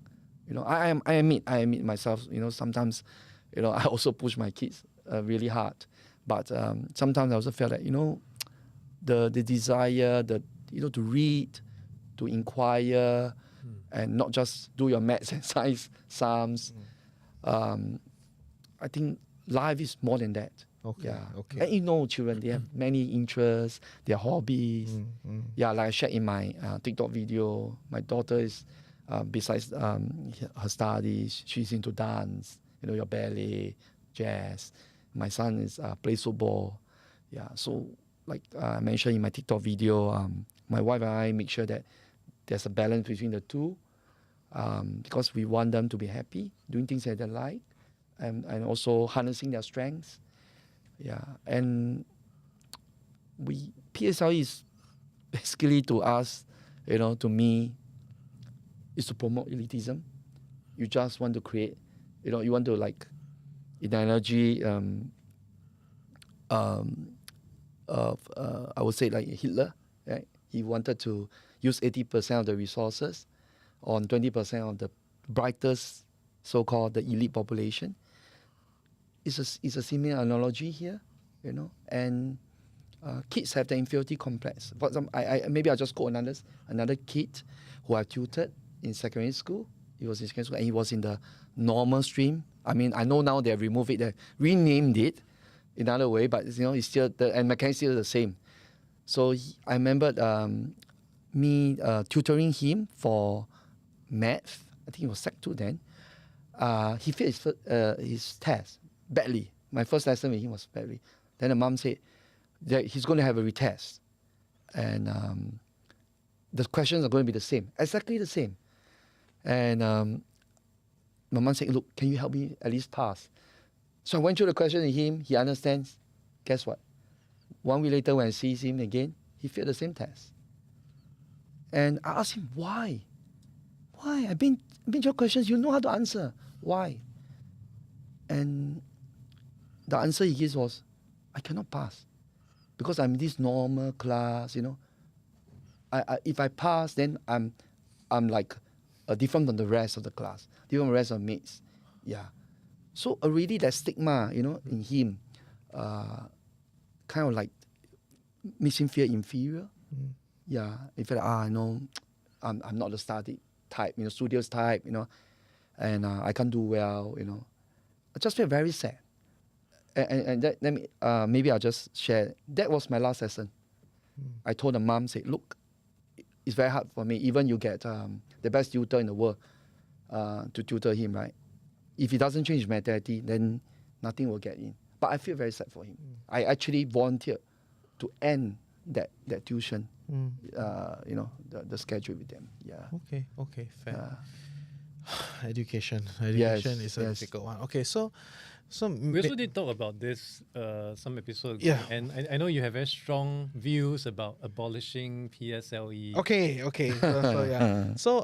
I admit myself. Sometimes, I also push my kids really hard. But sometimes I also felt that the desire, to read, to inquire, and not just do your maths and science sums. I think life is more than that. Okay. And children, they have many interests, their hobbies. Like I shared in my TikTok video, my daughter is besides her studies, she's into dance. Your ballet, jazz. My son is plays football. So like I mentioned in my TikTok video, my wife and I make sure that there's a balance between the two. because we want them to be happy, doing things that they like, and also harnessing their strengths. Yeah, and PSLE is basically to us, to me, is to promote elitism. You just want to create, you want to like, in analogy, I would say like Hitler, right? He wanted to use 80% of the resources on 20% of the brightest, so-called the elite population. It's a similar analogy here, and kids have the inferiority complex. For example, maybe I'll just quote another kid who I tutored in secondary school. He was in secondary school and he was in the normal stream. I mean, I know now they have removed it, they renamed it in another way, but it's still and mechanics still the same. So I remember me tutoring him for math. I think it was Sec 2 then. He failed his test badly. My first lesson with him was badly. Then the mom said that he's going to have a retest. And the questions are going to be the same, exactly the same. And my mom said, look, can you help me at least pass? So I went through the question with him. He understands. Guess what? 1 week later, when I see him again, he failed the same test. And I asked him, why? Why? I've been your questions. You know how to answer. Why? And the answer he gives was, I cannot pass because I'm in this normal class. If I pass, then I'm like different from the rest of the class, different from the rest of mates. Yeah. So already that stigma, in him, kind of like makes him feel inferior. Yeah. He felt I know I'm not the study type, studious type, and I can't do well, I just feel very sad. And that, maybe I'll just share. That was my last lesson. I told the mom, say, look, it's very hard for me. Even you get the best tutor in the world to tutor him, right? If he doesn't change his mentality, then nothing will get in. But I feel very sad for him. I actually volunteered to end that tuition, the schedule with them. Yeah. Okay, fair. Education is a difficult one. Okay, so we also did talk about this some episodes ago. Yeah. And I know you have very strong views about abolishing PSLE. Okay. So yeah. So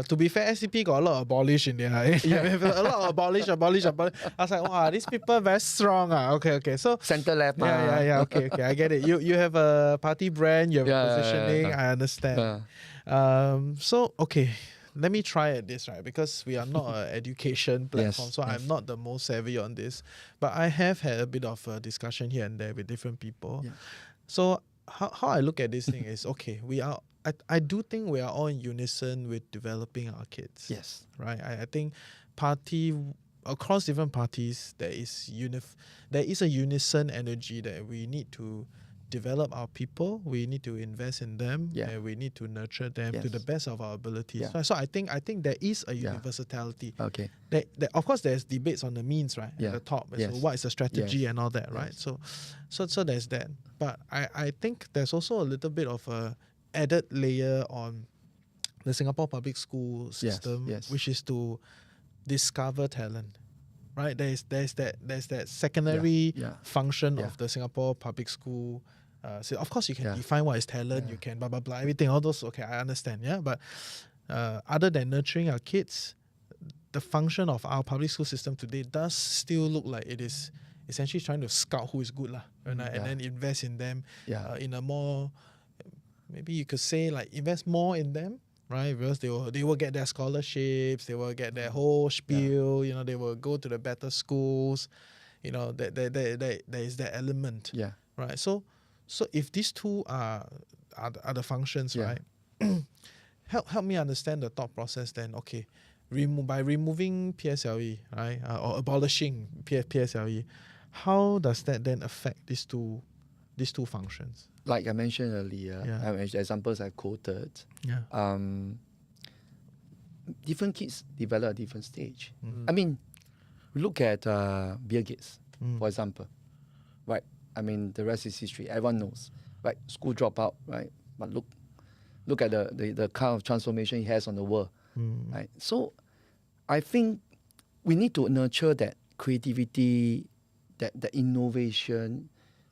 to be fair, SDP got a lot of abolish in there. A lot of abolish. I was like, wow, these people very strong. Okay. So center left. Yeah. Okay. I get it. You have a party brand. You have a positioning. I understand. So okay. Let me try at this, right? Because we are not an education platform, so I'm not the most savvy on this. But I have had a bit of a discussion here and there with different people. Yeah. So how I look at this thing is, okay, I do think we are all in unison with developing our kids. Yes. Right? I think across different parties, there is a unison energy that we need to develop our people, we need to invest in them, and we need to nurture them to the best of our abilities. So I think there is a universality. Okay. That of course there's debates on the means, right? At the top. So what is the strategy and all that, right? So there's that. But I think there's also a little bit of a added layer on the Singapore public school system, which is to discover talent. Right? There's that secondary function of the Singapore public school. So of course you can define what is talent, you can blah blah blah, everything, all those, okay, I understand, but other than nurturing our kids, the function of our public school system today does still look like it is essentially trying to scout who is good, and then invest in them in a more, maybe you could say like invest more in them, right? Because they will get their scholarships, they will get their whole spiel, they will go to the better schools, there is that element, right? So if these two are the functions, right? help me understand the thought process then. Okay, by removing PSLE, right, or abolishing PSLE, how does that then affect these two functions? Like I mentioned earlier, examples I quoted. Different kids develop at different stage. I mean, look at Bill Gates, for example, right? I mean, the rest is history. Everyone knows, right? School dropout, right? But look at the kind of transformation he has on the world. Right? So I think we need to nurture that creativity, that innovation,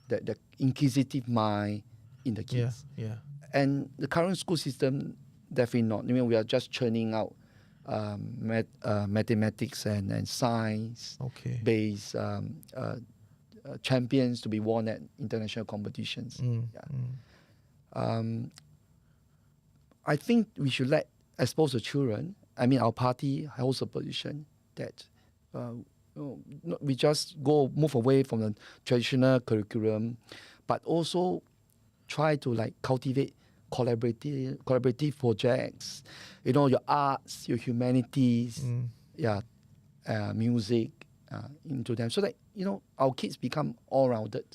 that inquisitive mind in the kids. And the current school system, definitely not. I mean, we are just churning out mathematics and science based champions to be won at international competitions. I think we should expose the children. I mean, our party holds a position that we just move away from the traditional curriculum, but also try to cultivate collaborative projects. Your arts, your humanities, music into them, so that our kids become all-rounded.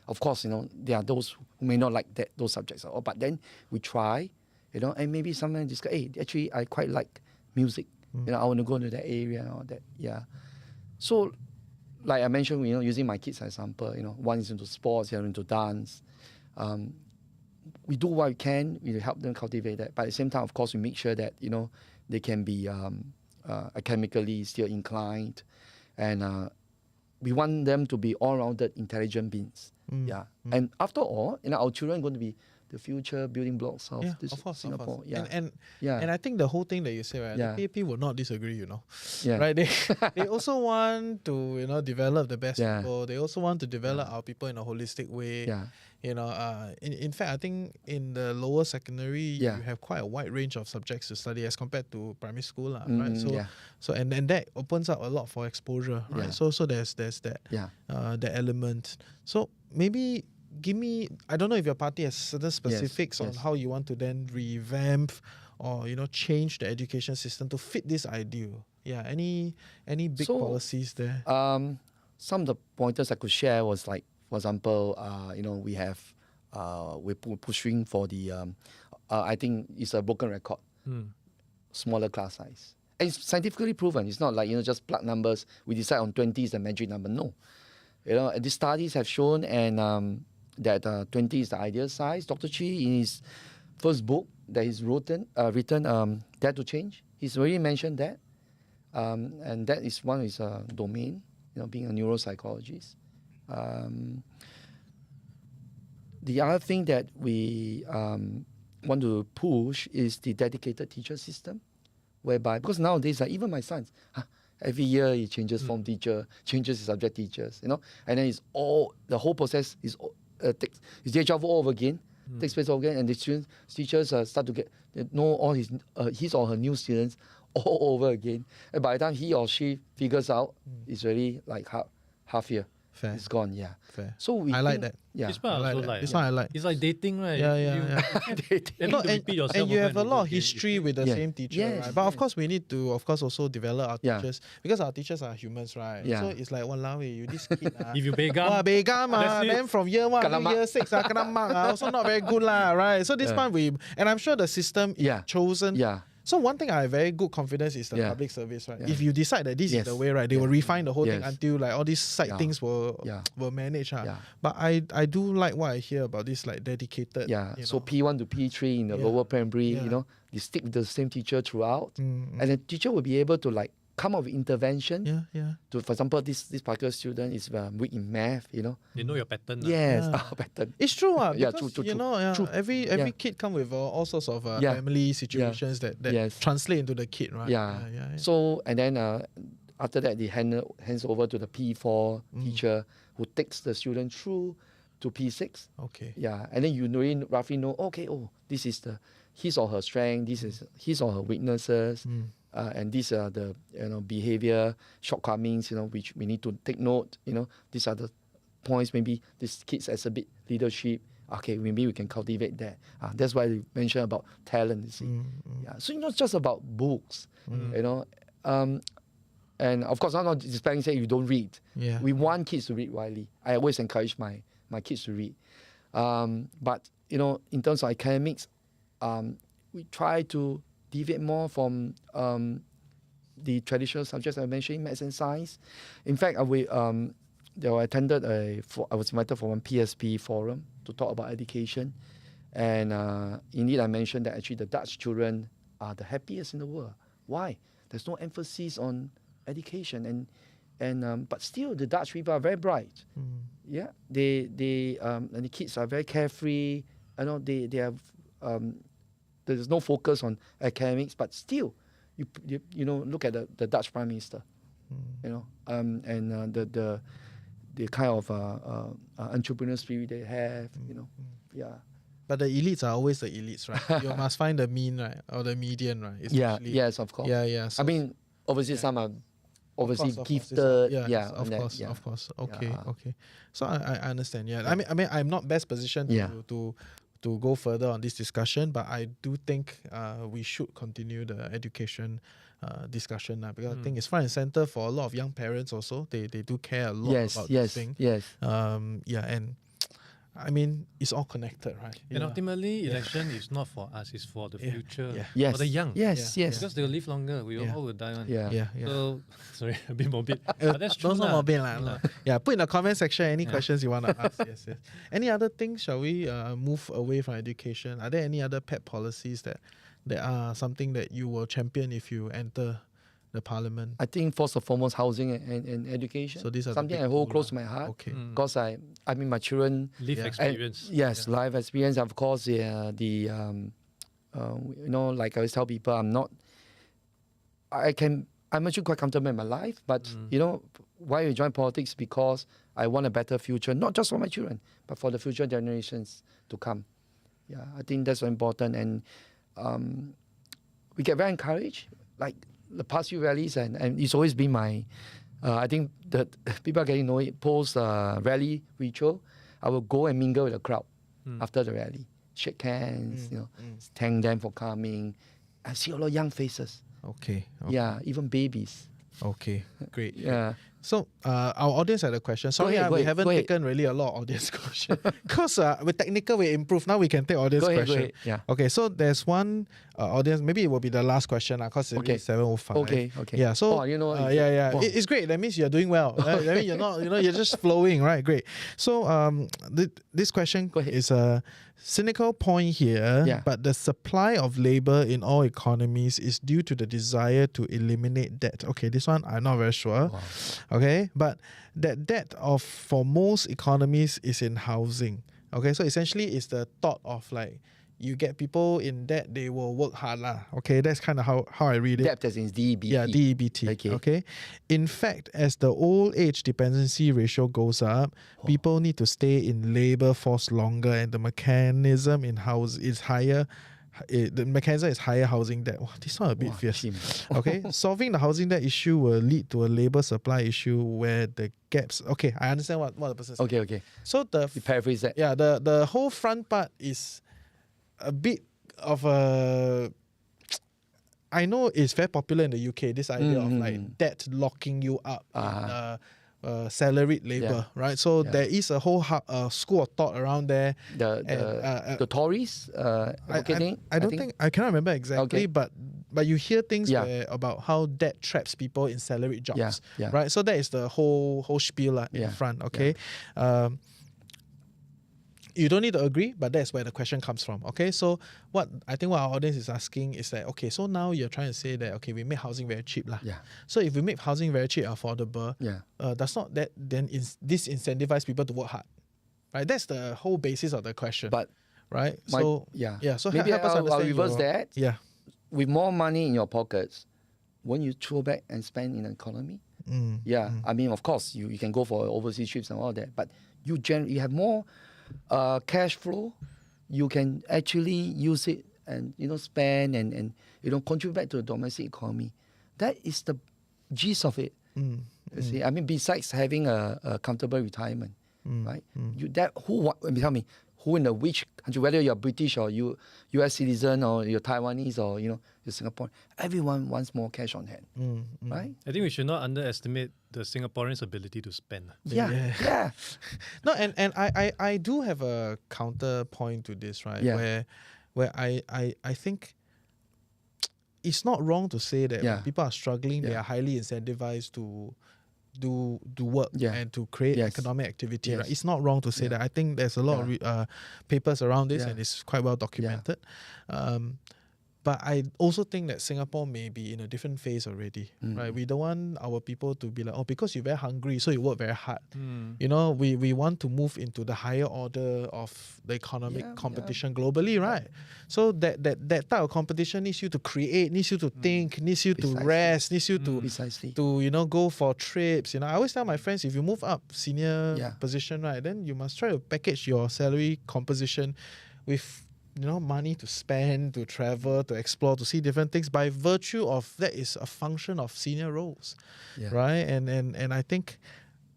Of course, there are those who may not like those subjects at all, but then we try, and maybe someone discuss, hey, actually I quite like music. I want to go into that area and all that. So, like I mentioned, using my kids as example, one is into sports, the other into dance. We do what we can. We help them cultivate that. But at the same time, of course, we make sure that they can be academically still inclined, and we want them to be all-rounded, intelligent beings. And after all, our children are going to be the future building blocks of this Singapore. And I think the whole thing that you say, right, the PAP will not disagree, right? They also want to, develop the best people. They also want to develop our people in a holistic way. In fact, I think in the lower secondary, you have quite a wide range of subjects to study as compared to primary school, right? So and that opens up a lot for exposure, right? So there's that that element. So maybe give me, I don't know if your party has certain specifics on how you want to then revamp or change the education system to fit this ideal. Any big policies there? Some of the pointers I could share was like, for example, we have we're pushing for the I think it's a broken record, smaller class size. And it's scientifically proven. It's not like just plug numbers. We decide on 20 is the magic number. No, the studies have shown and that 20 is the ideal size. Dr. Chi, in his first book that he's written Dare to Change, he's already mentioned that, and that is one of his domain. Being a neuropsychologist. The other thing that we want to push is the dedicated teacher system, whereby, because nowadays, even my sons, every year he changes form teacher, changes his subject teachers, and then the whole process is deja vu all over again, takes place all again, and the teachers start to know all his or her new students all over again, and by the time he or she figures out, it's already like half year. Fair. It's gone, Fair. So I like that. This part I like. This one I like. It's like dating, right? And you have a lot of history with the same teacher, right? But of course, we need to, also develel our teachers, because our teachers are humans, right? So it's like, walao, you this kid. If you begam, then from year 1 to year 6, kena mark, also not very good, right? So this one and I'm sure the system is chosen. So one thing I have very good confidence is the public service, right? If you decide that this is the way, right, they will refine the whole thing until like all these side things will manage. But I do like what I hear about this like dedicated. So P1 to P3 in the lower primary, they stick with the same teacher throughout, and the teacher will be able to like come up with intervention. To, for example, this particular student is weak in math. They know your pattern. Yes, pattern. It's true. Because, true. Every kid come with all sorts of family situations that translate into the kid, right? So and then after that, they hands over to the P4 teacher who takes the student through to P6. And then you really roughly know. This is his or her strength. This is his or her weaknesses. And these are the behavior shortcomings which we need to take note. These are the points. Maybe this kids has a bit leadership. Okay, maybe we can cultivate that. That's why we mentioned about talent. You see, So it's not just about books. And of course, I'm not displaying say you don't read. We want kids to read widely. I always encourage my kids to read. But in terms of academics, we try to deviate more from the traditional subjects I mentioned, maths and science. In fact, I attended I was invited for one PSP forum to talk about education. And indeed, I mentioned that actually the Dutch children are the happiest in the world. Why? There's no emphasis on education, and but still the Dutch people are very bright. Yeah, they and the kids are very carefree. I know they have there's no focus on academics, but still, you know, look at the Dutch Prime Minister, you know, and the kind of entrepreneurial spirit they have, you know, yeah. But the elites are always the elites, right? You must find the mean, right, or the median, right? Yeah, yes, of course. Yeah. So I mean, obviously some are obviously of course, gifted. yeah, Of course. Okay, Yeah. okay. So I understand. Yeah, I mean, I'm not best positioned to go further on this discussion, but I do think we should continue the education discussion because I think it's front and center for a lot of young parents. Also, they do care a lot about this thing. Yes. And I mean, it's all connected, right? And ultimately, election is not for us; it's for the future, Yes. for the young. Yes. Because they'll live longer. We all will die one. Yeah. So, sorry, a bit morbid. But that's true. Not morbid, yeah, put in the comment section any questions you want to ask. Yes. Any other things? Shall we move away from education? Are there any other pet policies that are something that you will champion if you enter the parliament? I think first and foremost, housing and education. So these are something I hold close to my heart. Okay. Because I mean, my children live experience. Life experience. Of course, you know, like I always tell people, I'm actually quite comfortable in my life, but you know, why I join politics? Because I want a better future, not just for my children, but for the future generations to come. Yeah, I think that's so important, and we get very encouraged. Like the past few rallies, and it's always been my, I think that people are getting to know it, post rally ritual, I will go and mingle with the crowd after the rally, shake hands, you know, thank them for coming. I see a lot of young faces. Okay. Yeah, even babies. Okay, great. Yeah. So our audience had a question. Sorry, we haven't taken really a lot of audience question. Because with technical we improve. Now we can take audience question. Go ahead. Yeah. Okay, so there's one audience. Maybe it will be the last question because it's 7:05. Okay. Yeah. So you know. It's great. That means you're doing well. That means you're not. You're just flowing. Right. Great. So this question is a cynical point here. Yeah. But the supply of labor in all economies is due to the desire to eliminate debt. Okay, this one I'm not very sure. Wow. Okay, but that debt for most economies is in housing. Okay, so essentially it's the thought of like you get people in debt, they will work hard lah. Okay, that's kind of how I read it. Debt as in DEBT. Yeah, DEBT. Okay. In fact, as the old age dependency ratio goes up, people need to stay in labor force longer, and the mechanism in house is higher. The mechanism is higher housing debt. Wow, this one a bit fierce. Okay, solving the housing debt issue will lead to a labor supply issue where the gaps. Okay, I understand what the person said. Okay. So you paraphrase that. Yeah, the whole front part is a bit of a. I know it's very popular in the UK. This idea of like debt locking you up. Salaried labor, right? So there is a whole school of thought around there. The Tories, I cannot remember exactly, but you hear things about how debt traps people in salaried jobs, right? So that is the whole spiel in front. Okay. You don't need to agree, but that's where the question comes from. Okay, so what our audience is asking is that, okay, so now you're trying to say that, okay, we make housing very cheap lah. Yeah. So if we make housing very cheap, affordable, does not that then disincentivize people to work hard, right? That's the whole basis of the question. But right, so maybe help us understand. I'll reverse that. Yeah. With more money in your pockets, won't you throw back and spend in the economy? I mean, of course, you can go for overseas trips and all that, but you have more cash flow, you can actually use it and spend and contribute back to the domestic economy. That is the gist of it. You see, I mean, besides having a comfortable retirement, right? Tell me, who in which country, whether you're British or US citizen or you're Taiwanese or you're Singaporean, everyone wants more cash on hand, right? I think we should not underestimate the Singaporeans' ability to spend. Yeah. No, and I do have a counterpoint to this, right? Yeah. Where I think it's not wrong to say that when people are struggling, they are highly incentivized to do work and to create economic activity. Right? It's not wrong to say that. I think there's a lot of papers around this and it's quite well documented. But I also think that Singapore may be in a different phase already, right? We don't want our people to be like, oh, because you're very hungry, so you work very hard. You know, we want to move into the higher order of the economic competition globally, right? So that type of competition needs you to create, needs you to think, needs you to rest, needs you to you know, go for trips. You know, I always tell my friends, if you move up senior position, right, then you must try to package your salary composition with, you know, money to spend, to travel, to explore, to see different things. By virtue of that is a function of senior roles, right? And I think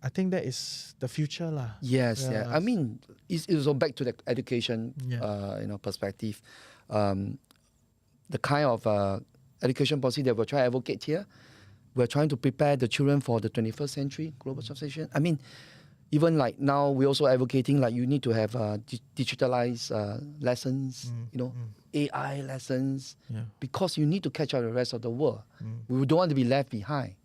that is the future, lah. Yes, I mean, it's also back to the education, perspective. The kind of education policy that we're trying to advocate here, we're trying to prepare the children for the 21st century global civilization. I mean, even like now, we're also advocating like you need to have digitalized lessons, AI lessons, because you need to catch up the rest of the world. We don't want to be left behind.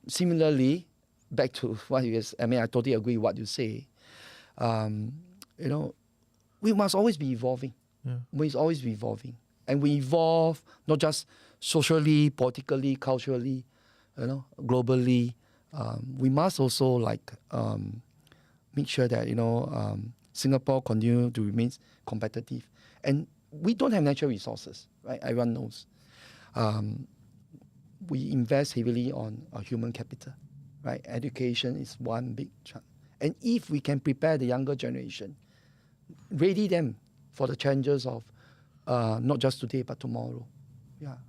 Similarly, back to what you guys, I mean, I totally agree with what you say. We must always be evolving. We must always be evolving. And we evolve not just socially, politically, culturally, globally. We must also make sure that Singapore continue to remain competitive, and we don't have natural resources, right? Everyone knows. We invest heavily on human capital, right? Education is one big chunk, and if we can prepare the younger generation, ready them for the challenges of not just today but tomorrow,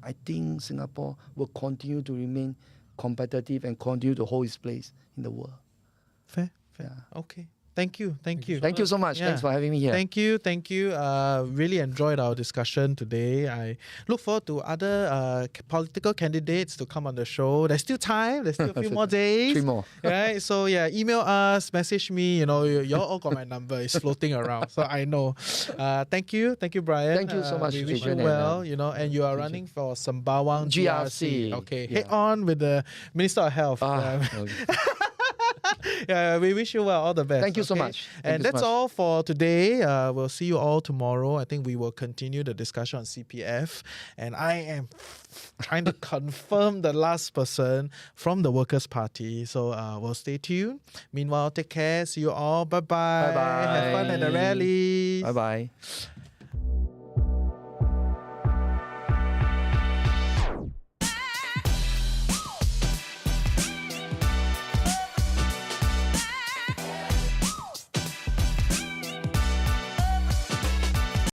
I think Singapore will continue to remain competitive and continue to hold its place in the world. Fair. Okay. Thank you. Thank you so much. Thanks for having me here. Thank you. Really enjoyed our discussion today. I look forward to other political candidates to come on the show. There's still time. There's still a few more days. 3 more. Right? So email us, message me. You all got my number. It's floating around. So I know. Thank you, Bryan. Thank you so much. We wish you well. And you are running for Sembawang GRC. Okay. Head on with the Minister of Health. We wish you well. All the best. Thank you so much. And that's all for today. We'll see you all tomorrow. I think we will continue the discussion on CPF. And I am trying to confirm the last person from the Workers' Party. So we'll stay tuned. Meanwhile, take care. See you all. Bye-bye. Bye-bye. Have fun at the rally. Bye-bye.